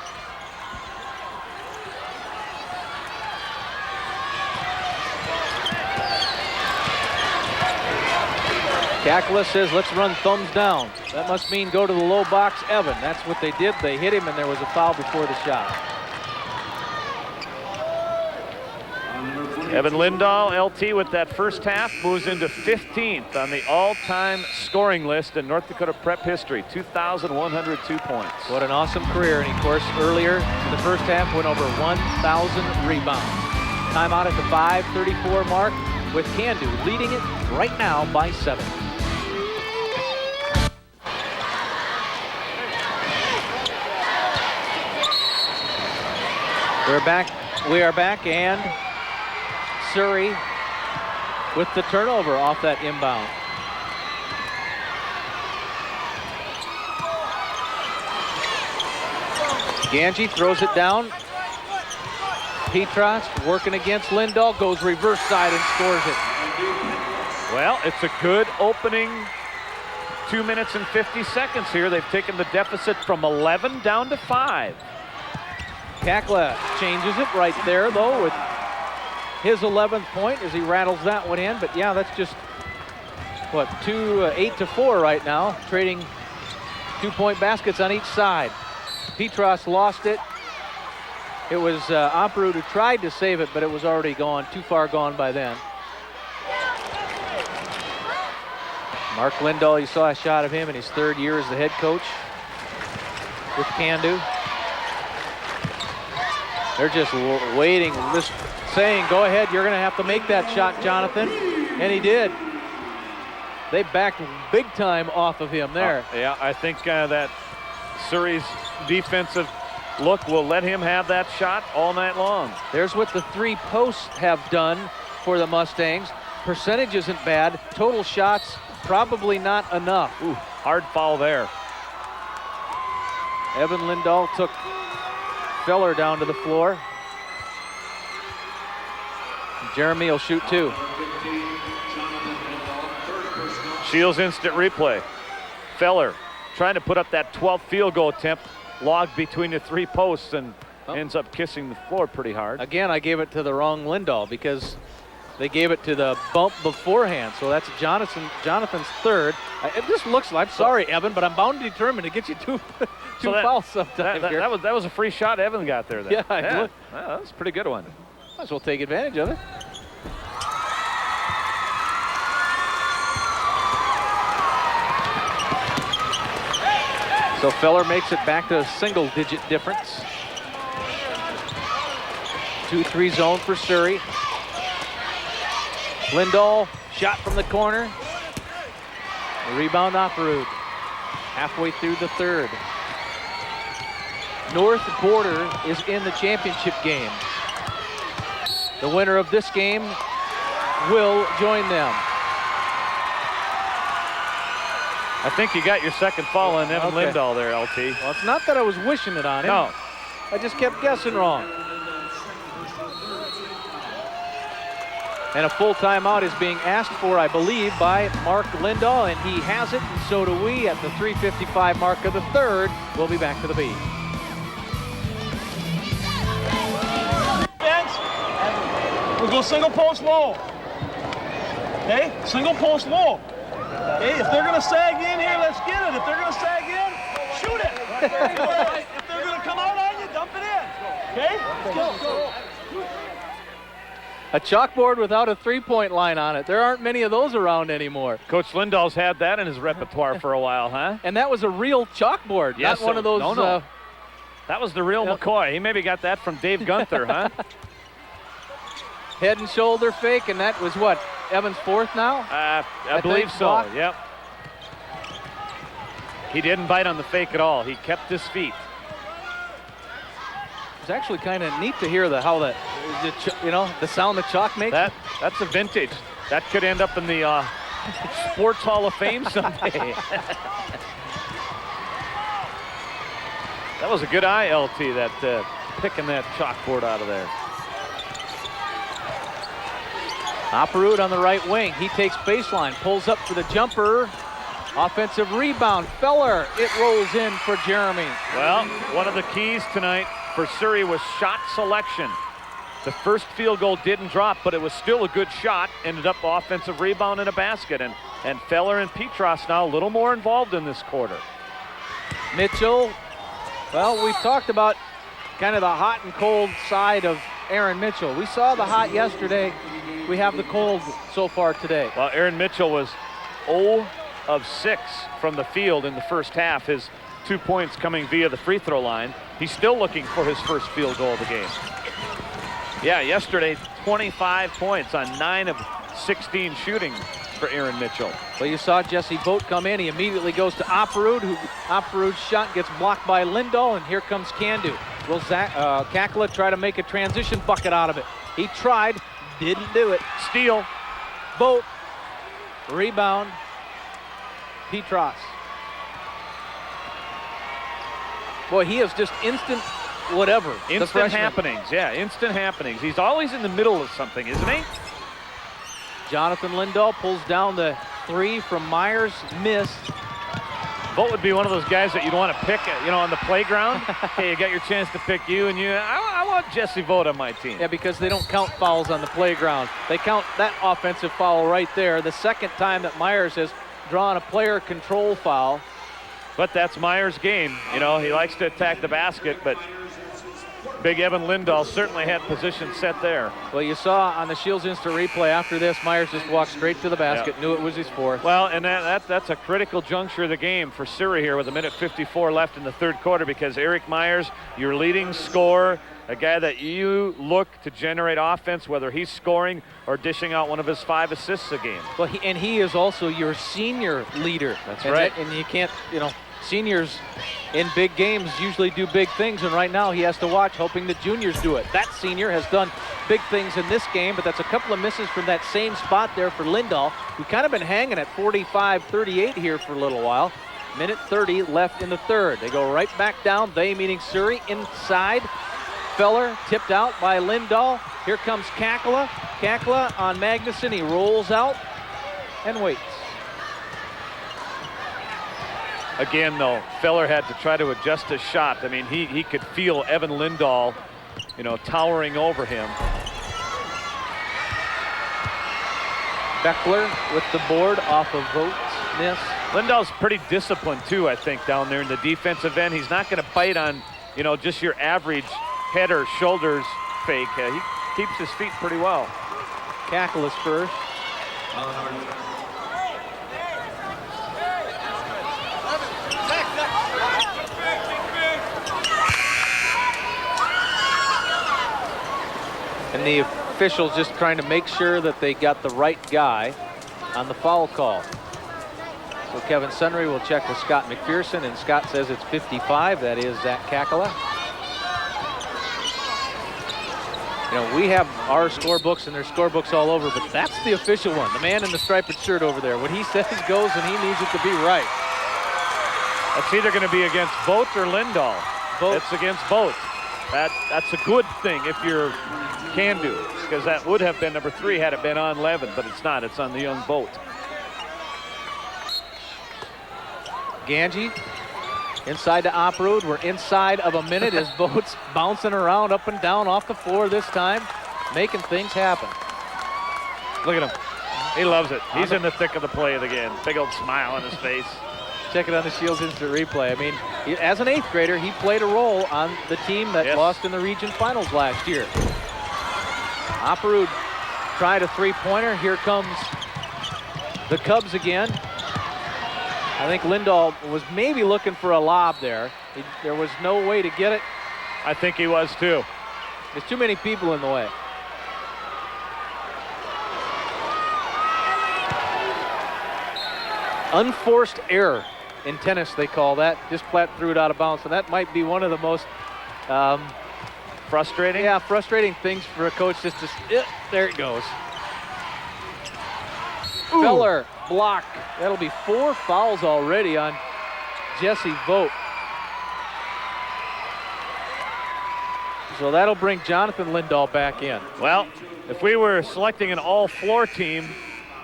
Kakla says, let's run thumbs down. That must mean go to the low box, Evan. That's what they did. They hit him, and there was a foul before the shot.
Evan Lindahl, LT, with that first half, moves into 15th on the all-time scoring list in North Dakota prep history, 2,102 points.
What an awesome career. And of course, earlier in the first half, went over 1,000 rebounds. Timeout at the 5:34 mark, with Candu leading it right now by 7. We are back, and Surrey with the turnover off that inbound. Ganji throws it down. Petras working against Lindahl, goes reverse side and scores it.
Well, it's a good opening 2 minutes and 50 seconds here. They've taken the deficit from 11 down to 5.
Kakla changes it right there, though, with his 11th point as he rattles that one in. But yeah, that's just, what, 8-4 right now, trading 2-point baskets on each side. Petras lost it. It was Opperud who tried to save it, but it was already gone, too far gone by then. Mark Lindahl, you saw a shot of him in his 3rd year as the head coach with Can-Do. They're just waiting, just saying, go ahead, you're going to have to make that shot, Jonathan. And he did. They backed big time off of him there.
Yeah, I think that Surrey's defensive look will let him have that shot all night long.
There's what the 3 posts have done for the Mustangs. Percentage isn't bad. Total shots, probably not enough.
Ooh, hard foul there.
Evan Lindahl took Feller down to the floor. Jeremy will shoot 2.
Shields instant replay. Feller trying to put up that 12th field goal attempt, logged between the 3 posts and ends up kissing the floor pretty hard.
Again, I gave it to the wrong Lindahl because they gave it to the bump beforehand. So that's Jonathan's 3rd. It just looks like, I'm sorry, Evan, but I'm bound and determined to get you two fouls sometime here.
That was a free shot Evan got there. Then.
Yeah,
well, that was a pretty good one.
Might as well take advantage of it. So Feller makes it back to a single-digit difference. 2-3 zone for Surrey. Lindahl, shot from the corner. Rebound Opperud. Halfway through the 3rd. North Border is in the championship game. The winner of this game will join them.
I think you got your 2nd foul on Evan Lindahl there, LT.
Well, it's not that I was wishing it on him.
No.
I just kept guessing wrong. And a full timeout is being asked for, I believe, by Mark Lindahl, and he has it, and so do we at the 3:55 mark of the 3rd. We'll be back to the beat.
We'll go single post low. Okay? Single post low. Okay? If they're going to sag in here, let's get it. If they're going to sag in, shoot it. If they're going to come out on you, dump it in. Okay? Let's go.
A chalkboard without a 3-point line on it. There aren't many of those around anymore.
Coach Lindahl's had that in his repertoire for a while, huh?
And that was a real chalkboard,
yes,
not one of those.
No. That was the real McCoy. He maybe got that from Dave Gunther, huh?
Head and shoulder fake, and that was what, Evan's 4th now?
I believe so, block. Yep. He didn't bite on the fake at all. He kept his feet.
It's actually kind of neat to hear the sound the chalk makes.
That's a vintage. That could end up in the Sports Hall of Fame someday. That was a good eye, LT, that picking that chalkboard out of there.
Opperud on the right wing. He takes baseline, pulls up for the jumper. Offensive rebound. Feller, it rolls in for Jeremy.
Well, one of the keys tonight for Surrey was shot selection. The first field goal didn't drop, but it was still a good shot. Ended up offensive rebound and a basket. And Feller and Petros now a little more involved in this quarter.
Mitchell, well, we've talked about kind of the hot and cold side of Aaron Mitchell. We saw the hot yesterday. We have the cold so far today.
Well, Aaron Mitchell was 0 of 6 from the field in the first half. His 2 points coming via the free throw line. He's still looking for his first field goal of the game. Yeah, yesterday 25 points on 9 of 16 shooting for Aaron Mitchell.
Well, you saw Jesse Vogt come in. He immediately goes to Opperud. Opperud's shot gets blocked by Lindahl, and here comes Can-Do. Will Kakla try to make a transition bucket out of it? He tried, didn't do it.
Steal.
Vogt. Rebound. Petros. Boy, he is just instant whatever.
Instant happenings, yeah, instant happenings. He's always in the middle of something, isn't he?
Jonathan Lindahl pulls down the 3 from Myers, missed.
Vogt would be one of those guys that you'd want to pick, on the playground. Hey, you got your chance to pick you, and I want Jesse Vogt on my team.
Yeah, because they don't count fouls on the playground. They count that offensive foul right there. The second time that Myers has drawn a player control foul.
But that's Myers' game. He likes to attack the basket, but big Evan Lindahl certainly had position set there.
Well, you saw on the Shields instant replay after this, Myers just walked straight to the basket, knew it was his fourth.
Well, and that's a critical juncture of the game for Surrey here with 1:54 left in the third quarter, because Eric Myers, your leading scorer, a guy that you look to generate offense, whether he's scoring or dishing out one of his 5 assists a game.
Well, he is also your senior leader.
That's right.
And you can't, seniors in big games usually do big things, and right now he has to watch, hoping the juniors do it. That senior has done big things in this game, but that's a couple of misses from that same spot there for Lindahl, who kind of been hanging at 45-38 here for a little while. Minute 30 left in the third. They go right back down, they meaning Surrey, inside. Feller tipped out by Lindahl. Here comes Kakala. Kakala on Magnuson. He rolls out and waits.
Again, though, Feller had to try to adjust his shot. I mean, he could feel Evan Lindahl, towering over him.
Beckler with the board off of Vogt's miss.
Lindahl's pretty disciplined, too, I think, down there in the defensive end. He's not going to bite on, just your average head or shoulders fake. He keeps his feet pretty well.
Kakala's first. And the officials just trying to make sure that they got the right guy on the foul call. So Kevin Sunry will check with Scott McPherson, and Scott says it's 55. That is Zach Kakala. We have our scorebooks, and there's scorebooks all over, but that's the official one. The man in the striped shirt over there. What he says goes, and he needs it to be right.
That's either going to be against Vogt or Lindahl. It's against Vogt. That's a good thing if you're Can-Do, because that would have been number 3 had it been on Levin, but it's not. It's on the young Vogt.
Ganji inside to Oprud. We're inside of a minute as Vogt's bouncing around up and down off the floor this time, making things happen.
Look at him. He loves it. He's in the thick of the play again. Big old smile on his face.
Check it on the Shields instant replay. I mean, as an 8th grader, he played a role on the team that lost in the region finals last year. Oprud tried a 3-pointer. Here comes the Cubs again. I think Lindahl was maybe looking for a lob there. There was no way to get it.
I think he was too.
There's too many people in the way. Unforced error in tennis, they call that. Just flat threw it out of bounds. And that might be one of the most
frustrating?
Yeah, frustrating things for a coach. Just there it goes. Ooh. Feller block. That'll be 4 fouls already on Jesse Vogt. So that'll bring Jonathan Lindahl back in.
Well, if we were selecting an all-floor team,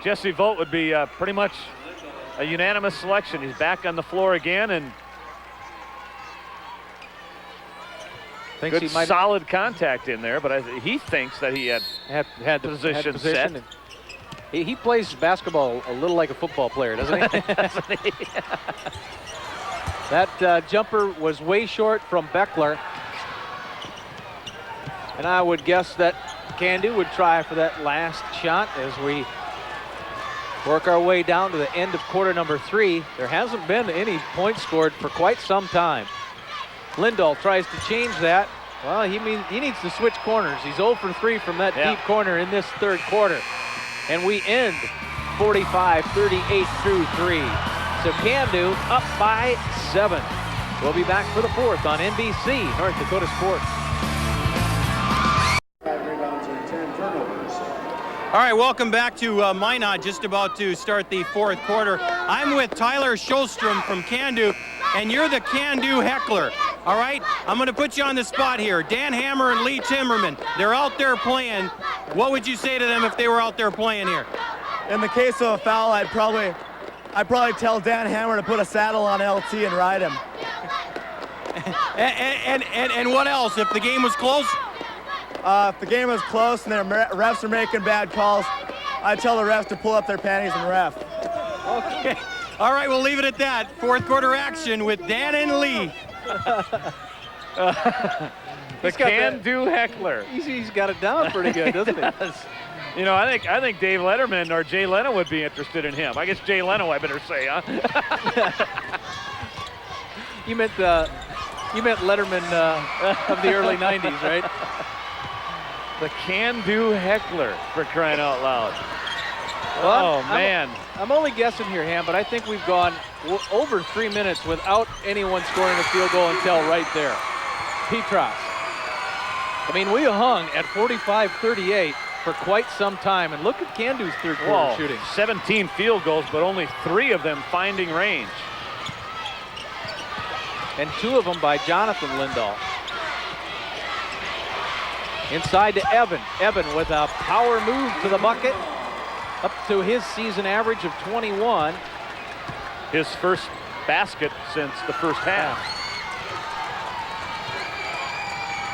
Jesse Vogt would be pretty much a unanimous selection. He's back on the floor again, and good solid contact in there, but he thinks that he had position set.
He plays basketball a little like a football player, doesn't he? That jumper was way short from Beckler. And I would guess that Can-Do would try for that last shot as we work our way down to the end of quarter number 3. There hasn't been any points scored for quite some time. Lindahl tries to change that. Well, he needs to switch corners. He's 0 for 3 from that deep corner in this third quarter. And we end 45-38 through 3. So Can-Do up by 7. We'll be back for the 4th on NBC North Dakota Sports.
All right, welcome back to Minot, just about to start the 4th quarter. I'm with Tyler Shostrom from Can-Do, and you're the Can-Do heckler. All right, I'm going to put you on the spot here. Dan Hammer and Lee Timmerman, they're out there playing. What would you say to them if they were out there playing here?
In the case of a foul, I'd probably tell Dan Hammer to put a saddle on LT and ride him.
and what else? If the game was close?
If the game was close and the refs are making bad calls, I'd tell the refs to pull up their panties and ref.
Okay. All right, we'll leave it at that. 4th quarter action with Dan and Lee.
The can-do heckler.
He's got it down pretty good, doesn't he?
You know, I think Dave Letterman or Jay Leno would be interested in him. I guess Jay Leno, I better say, huh?
You meant Letterman of the early 90s, right?
The can-do heckler, for crying out loud.
Well,
oh, man.
I'm only guessing here, Ham, but I think we've gone over 3 minutes without anyone scoring a field goal until right there. Petras. I mean, we hung at 45-38 for quite some time, and look at Candu's third quarter shooting.
17 field goals, but only 3 of them finding range.
And 2 of them by Jonathan Lindahl. Inside to Evan. Evan with a power move to the bucket, up to his season average of 21.
His first basket since the first half.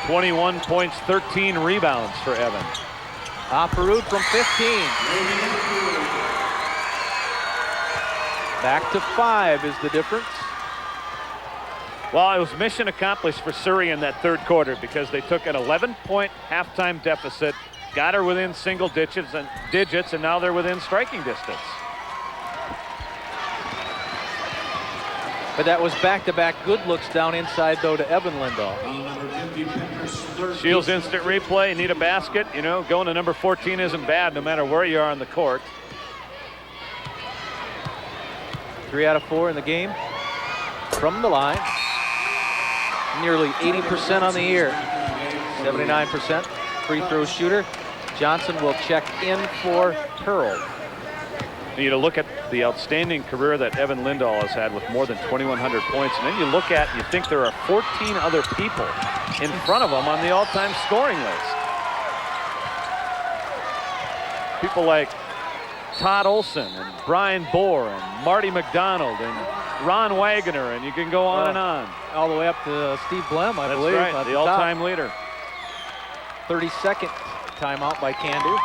21 points, 13 rebounds for Evan.
Aperud from 15. Back to 5 is the difference.
Well, it was mission accomplished for Surrey in that third quarter because they took an 11-point halftime deficit, got her within single digits, and now they're within striking distance.
But that was back-to-back good looks down inside, though, to Evan Lindahl.
Shields instant replay, need a basket. You know, going to number 14 isn't bad no matter where you are on the court.
3 out of 4 in the game from the line. Nearly 80% on the year. 79% free throw shooter. Johnson will check in for Pearl.
You to look at the outstanding career that Evan Lindahl has had with more than 2,100 points, and then you look at and you think there are 14 other people in front of him on the all-time scoring list. People like Todd Olson and Brian Bohr and Marty McDonald and Ron Wagner, and you can go on and on.
All the way up to Steve Blem, I believe.
That's right, the all-time leader.
32nd timeout by Candu.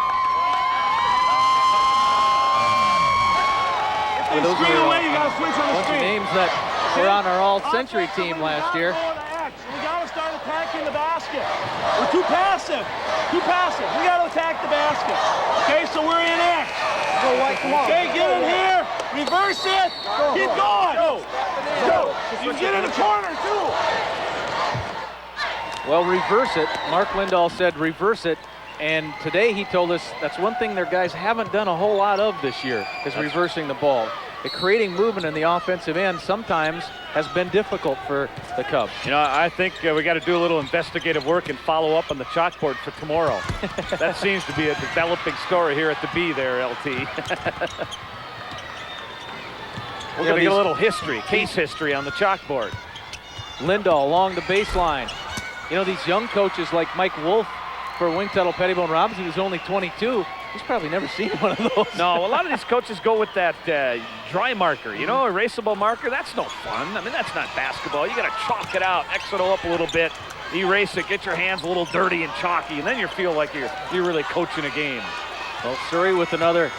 Those
are
away, you gotta switch on the
bunch of
screen.
names that were on our all-century team last year.
We gotta start attacking the basket. We're too passive. Too passive. We gotta attack the basket. Okay, so we're in X. Okay, get in here. Reverse it. Keep going. Go. You can get in the corner too.
Well, reverse it. Mark Lindahl said reverse it. And today he told us that's one thing their guys haven't done a whole lot of this year, is reversing the ball. Creating movement in the offensive end sometimes has been difficult for the Cubs.
You know, I think we got to do a little investigative work and follow up on the chalkboard for tomorrow. That seems to be a developing story here at the B there, LT. We're going to get a little history, case history on the chalkboard.
Lindahl along the baseline. You know, these young coaches like Mike Wolf for Wing Tuttle Pettibone Robinson, who's only 22, he's probably never seen one of those.
No, a lot of these coaches go with that dry marker, you know, erasable marker. That's no fun. I mean, that's not basketball. You got to chalk it out, X it up a little bit, erase it, get your hands a little dirty and chalky, and then you feel like you're really coaching a game.
Well, Surrey with another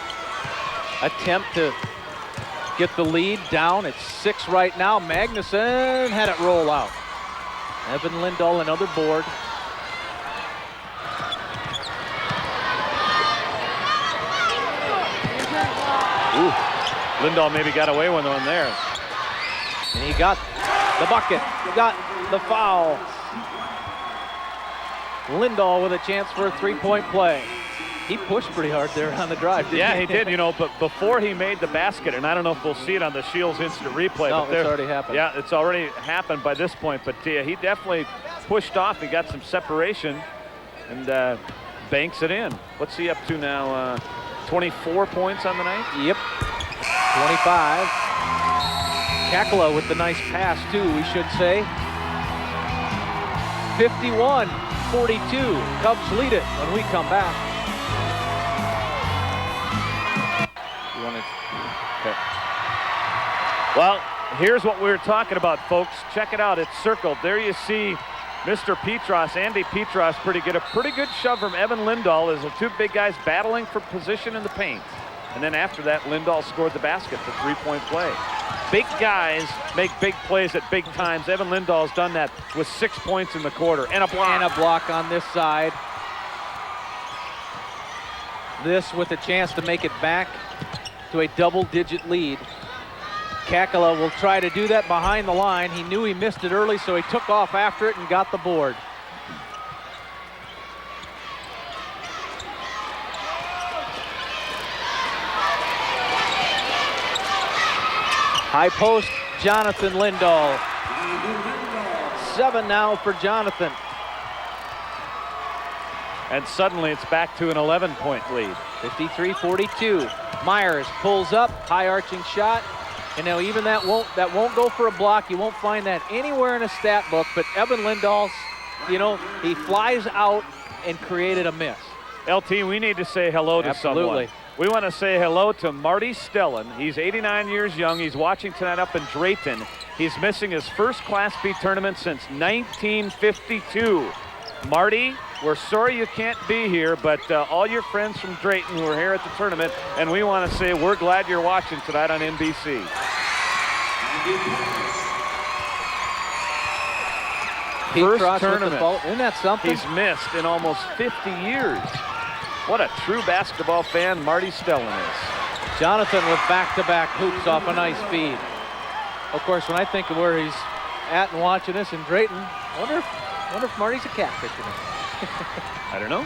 attempt to get the lead down. It's 6 right now. Magnuson had it roll out. Evan Lindahl, another board.
Ooh, Lindahl maybe got away with one there.
And he got the bucket, got the foul. Lindahl with a chance for a 3-point play. He pushed pretty hard there on the drive, didn't he?
Yeah, he did, you know, but before he made the basket, and I don't know if we'll see it on the Shields instant replay.
No,
but
it's already happened.
Yeah, it's already happened by this point, but he definitely pushed off. He got some separation and banks it in. What's he up to now? 24 points on the night?
Yep, 25. Kakala with the nice pass, too, we should say. 51-42. Cubs lead it when we come back. Okay.
Well, here's what we were talking about, folks. Check it out. It's circled. There you see Mr. Petras, Andy Petras, pretty good. A pretty good shove from Evan Lindahl as the 2 big guys battling for position in the paint. And then after that, Lindahl scored the basket for 3-point play. big guys make big plays at big times. Evan Lindahl's done that with 6 points in the quarter and a block.
And a block on this side. This with a chance to make it back to a double-digit lead. Kakala will try to do that behind the line. He knew he missed it early, so he took off after it and got the board. High post, Jonathan Lindahl. 7 now for Jonathan.
And suddenly it's back to an 11-point lead.
53-42. Myers pulls up, high arching shot. And now even that won't go for a block. You won't find that anywhere in a stat book, but Evan Lindahl, you know, he flies out and created a miss.
LT, we need to say hello to
Absolutely.
someone. We want to say hello to Marty Stellan. He's 89 years young. He's watching tonight up in Drayton. He's missing his first Class B tournament since 1952. Marty, we're sorry you can't be here, but all your friends from Drayton who are here at the tournament, and we want to say we're glad you're watching tonight on NBC. First tournament.
Isn't that something?
He's missed in almost 50 years. What a true basketball fan Marty Stellan is.
Jonathan with back-to-back hoops off a nice feed. Of course, when I think of where he's at and watching this in Drayton, I wonder if Marty's a catfish tonight.
I don't know.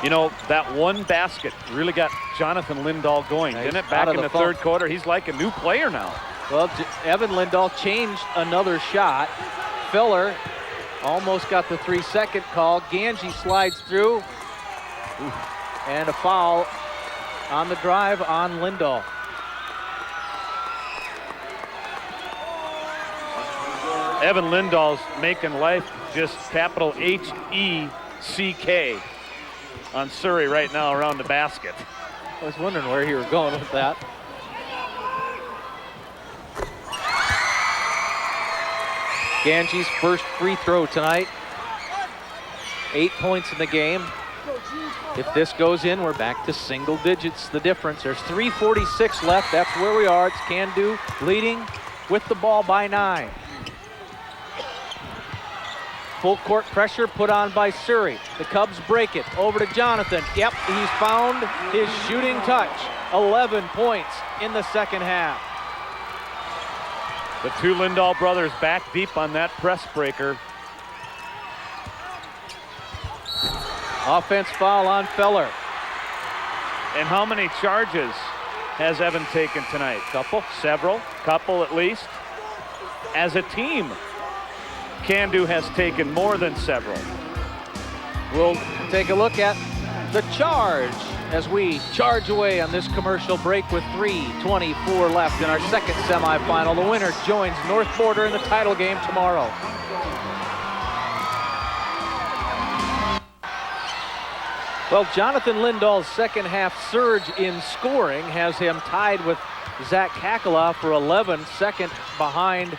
You know, that one basket really got Jonathan Lindahl going, didn't it? Back in the third quarter, he's like a new player now.
Well, Evan Lindahl changed another shot. Filler almost got the 3-second call. Ganji slides through. And a foul on the drive on Lindahl.
Evan Lindahl's making life just capital H-E-C-K on Surrey right now around the basket.
I was wondering where you were going with that. Ganji's first free throw tonight. 8 points in the game. If this goes in, we're back to single digits, the difference. There's 3:46 left. That's where we are. It's Candu leading with the ball by 9. Full court pressure put on by Surrey. The Cubs break it. Over to Jonathan. Yep, he's found his shooting touch. 11 points in the second half.
The two Lindahl brothers back deep on that press breaker.
Offense foul on Feller.
And how many charges has Evan taken tonight? Couple? Several? Couple at least. As a team, Candu has taken more than several.
We'll take a look at the charge as we charge away on this commercial break with 3:24 left in our second semifinal. The winner joins North Border in the title game tomorrow. Well, Jonathan Lindahl's second half surge in scoring has him tied with Zach Kakala for 11, second behind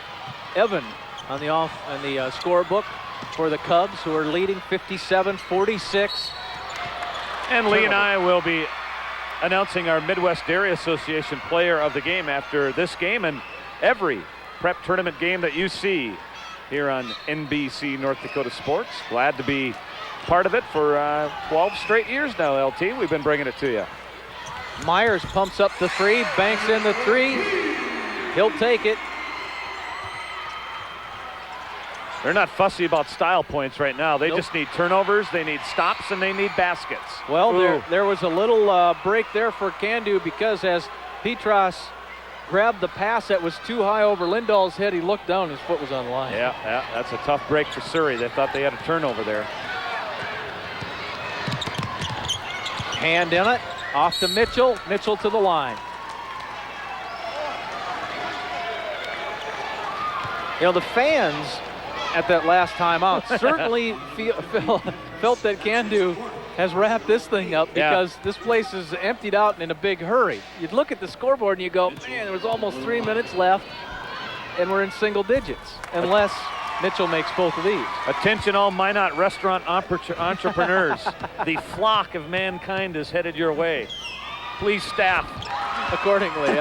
Evan on the scorebook for the Cubs, who are leading 57-46.
And Lee and I will be announcing our Midwest Dairy Association player of the game after this game and every prep tournament game that you see here on NBC North Dakota Sports. Glad to be part of it for 12 straight years now, LT. We've been bringing it to you.
Myers pumps up the 3, banks in the 3. He'll take it.
They're not fussy about style points right now. They just need turnovers, they need stops, and they need baskets.
Well, there was a little break there for Candu because as Petras grabbed the pass that was too high over Lindahl's head, he looked down, his foot was on the line.
Yeah, that's a tough break for Surrey. They thought they had a turnover there.
Hand in it, off to Mitchell. Mitchell to the line. You know, the fans at that last timeout certainly felt that Candu has wrapped this thing up because this place is emptied out and in a big hurry. You'd look at the scoreboard and you go, man, there was almost 3 minutes left and we're in single digits unless Mitchell makes both of these.
Attention all Minot restaurant entrepreneurs. The flock of mankind is headed your way. Please staff
accordingly.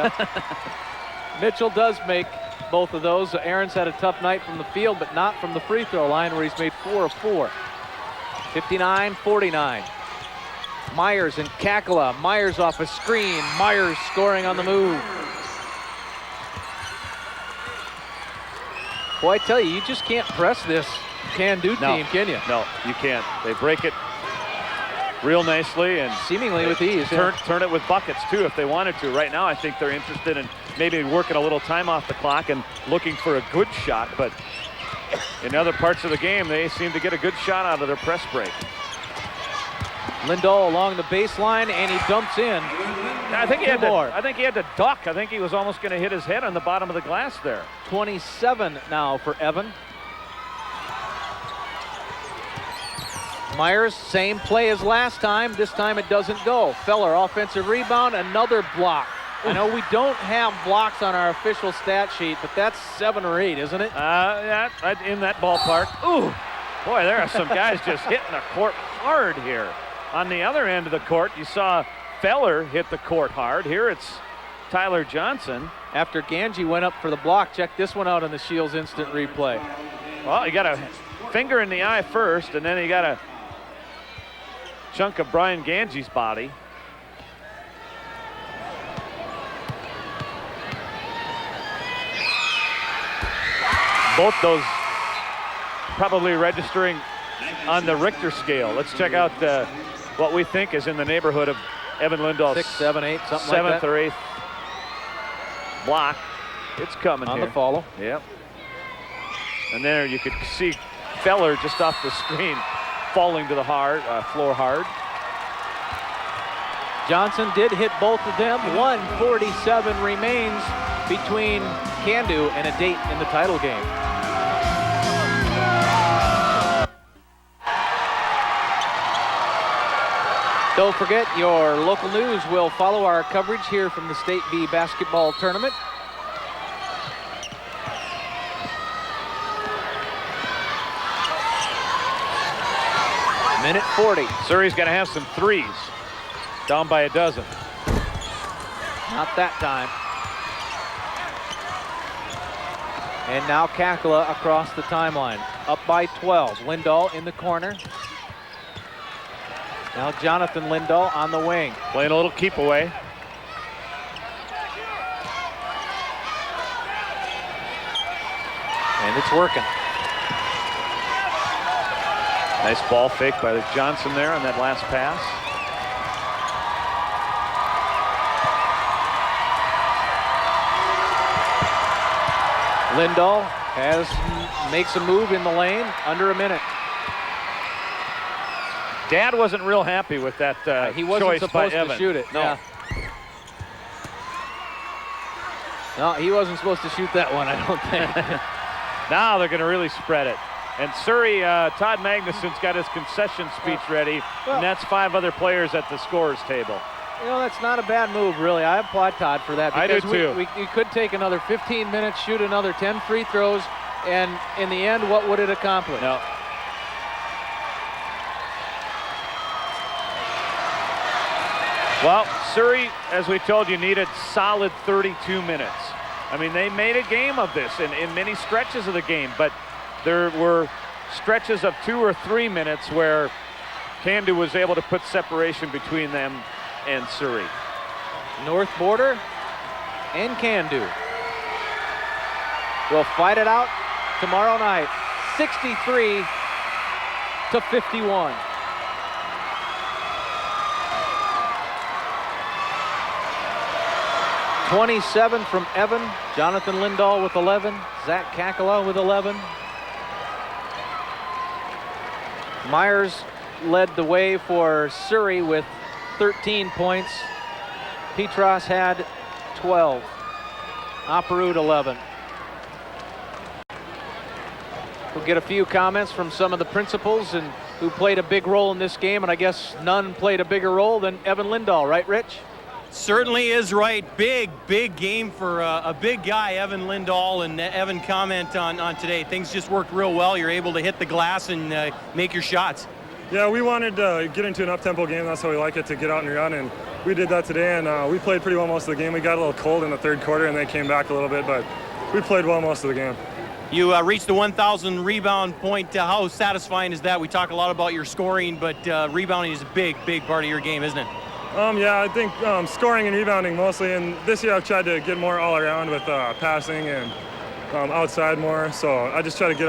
Mitchell does make both of those. Aaron's had a tough night from the field, but not from the free throw line where he's made 4 of 4. 59-49. Myers and Kakala. Myers off a screen. Myers scoring on the move. Boy, I tell you, you just can't press this Can-Do team, can you?
No, you can't. They break it real nicely and
seemingly with ease.
Turn it with buckets too if they wanted to. Right now I think they're interested in maybe working a little time off the clock and looking for a good shot, but in other parts of the game they seem to get a good shot out of their press break.
Lindahl along the baseline and he dumps in.
I think he had to duck. I think he was almost going to hit his head on the bottom of the glass there.
27 now for Evan. Myers, same play as last time. This time it doesn't go. Feller, offensive rebound, another block. I know we don't have blocks on our official stat sheet, but that's 7 or 8, isn't it?
Yeah, in that ballpark. Ooh, boy, there are some guys just hitting the court hard here. On the other end of the court, you saw Feller hit the court hard. Here it's Tyler Johnson.
After Ganji went up for the block, check this one out on the Shields instant replay.
Well, he got a finger in the eye first, and then he got a chunk of Brian Ganji's body. Both those probably registering on the Richter scale. Let's check out what we think is in the neighborhood of Evan Lindahl's
6, 7, 8, something like that.
7th or 8th block. It's coming
on
here.
The follow.
Yep. And there you could see Feller just off the screen falling to the floor hard.
Johnson did hit both of them. 1:47 remains between Can-Do and a date in the title game. Don't forget, your local news will follow our coverage here from the State B basketball tournament. Minute 40.
Surrey's got to have some threes. Down by a dozen.
Not that time. And now Kakala across the timeline. Up by 12. Lindahl in the corner. Now Jonathan Lindahl on the wing.
Playing a little keep away.
And it's working.
Nice ball fake by the Johnson there on that last pass.
Lindahl makes a move in the lane, under a minute.
Dad wasn't real happy with that
he wasn't
choice
supposed
by Evan.
to shoot it.
No.
Yeah. No, he wasn't supposed to shoot that one, I don't think.
Now they're going to really spread it. And Surrey, Todd Magnuson's got his concession speech ready, and that's 5 other players at the scorer's table.
You know, that's not a bad move, really. I applaud Todd for that.
I do, too.
We could take another 15 minutes, shoot another 10 free throws, and in the end, what would it accomplish?
No. Well, Surrey, as we told you, needed solid 32 minutes. I mean, they made a game of this in many stretches of the game, but there were stretches of 2 or 3 minutes where Can-Do was able to put separation between them and Surrey.
North Border and Can-Do will fight it out tomorrow night, 63-51. .27 from Evan, Jonathan Lindahl with 11, Zach Kakala with 11. Myers led the way for Surrey with 13 points. Petras had 12. Aparud 11. We'll get a few comments from some of the principals and who played a big role in this game, and I guess none played a bigger role than Evan Lindahl, right, Rich?
Certainly is right. Big game for a big guy, Evan Lindahl, and Evan comment on today. Things just worked real well. You're able to hit the glass and make your shots.
Yeah, we wanted to get into an up-tempo game. That's how we like it, to get out and run, and we did that today, and we played pretty well most of the game. We got a little cold in the third quarter, and they came back a little bit, but we played well most of the game.
You reached the 1,000 rebound point. How satisfying is that? We talk a lot about your scoring, but rebounding is a big part of your game, isn't it?
Yeah, I think scoring and rebounding mostly, and this year I've tried to get more all around with passing and outside more, so I just try to get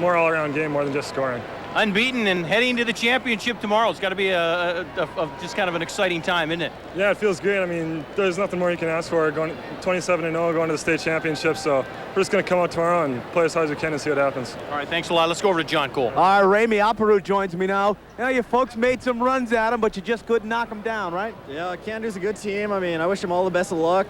more all around game more than just scoring.
Unbeaten and heading to the championship tomorrow. It's got to be just kind of an exciting time, isn't it?
Yeah, it feels great. I mean, there's nothing more you can ask for. Going 27-0, going to the state championship, so we're just going to come out tomorrow and play as hard as we can and see what happens.
All right, thanks a lot. Let's go over to John Cole.
All right, Ramey Alperu joins me now. You know, you folks made some runs at him, but you just couldn't knock them down, right?
Yeah, Candu's a good team. I mean, I wish them all the best of luck.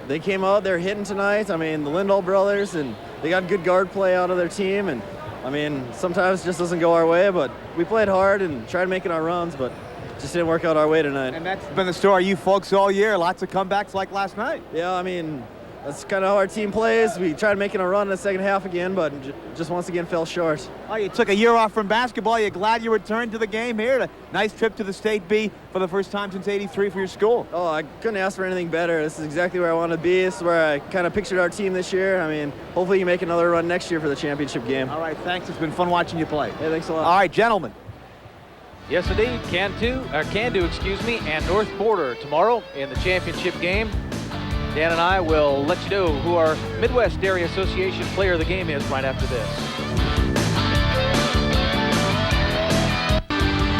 They came out, they're hitting tonight. I mean, the Lindahl brothers, and they got good guard play out of their team, and I mean, sometimes it just doesn't go our way, but we played hard and tried making our runs, but just didn't work out our way tonight.
And that's been the story of you folks all year. Lots of comebacks like last night.
Yeah, I mean, that's kind of how our team plays. We tried making a run in the second half again, but just once again fell short.
Oh, you took a year off from basketball. You're glad you returned to the game here. A nice trip to the State B for the first time since '83 for your school.
Oh, I couldn't ask for anything better. This is exactly where I want to be. This is where I kind of pictured our team this year. I mean, hopefully you make another run next year for the championship game.
All right, thanks. It's been fun watching you play.
Hey, thanks a lot.
All right, gentlemen.
Yes, indeed. Can-do, and North Border tomorrow in the championship game. Dan and I will let you know who our Midwest Area Association player of the game is right after this.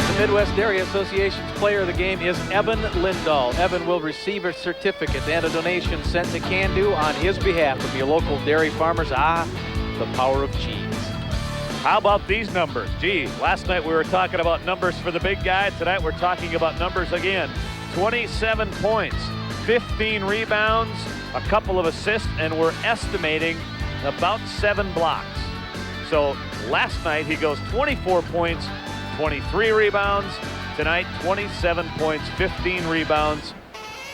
The Midwest Area Association's player of the game is Evan Lindahl. Evan will receive a certificate and a donation sent to Can-do on his behalf from your local dairy farmers. The power of cheese.
How about these numbers? Gee, last night we were talking about numbers for the big guy. Tonight we're talking about numbers again. 27 points. 15 rebounds, a couple of assists, and we're estimating about 7 blocks. So last night he goes 24 points, 23 rebounds. Tonight, 27 points, 15 rebounds.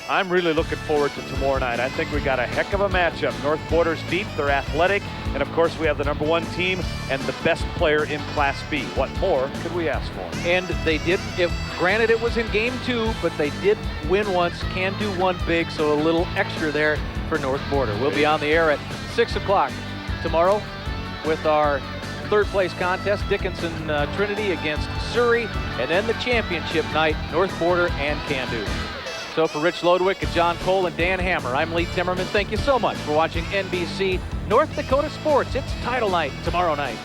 I'm really looking forward to tomorrow night. I think we got a heck of a matchup. North Border's deep, they're athletic, and of course we have the #1 team and the best player in Class B. What more could we ask for?
And they did, granted it was in game 2, but they did win once. Can-do won big, so a little extra there for North Border. We'll be on the air at 6 o'clock tomorrow with our third place contest, Dickinson Trinity against Surrey, and then the championship night, North Border and Can-do. So for Rich Lodwick and John Cole and Dan Hammer, I'm Lee Timmerman. Thank you so much for watching NBC North Dakota Sports. It's title night tomorrow night.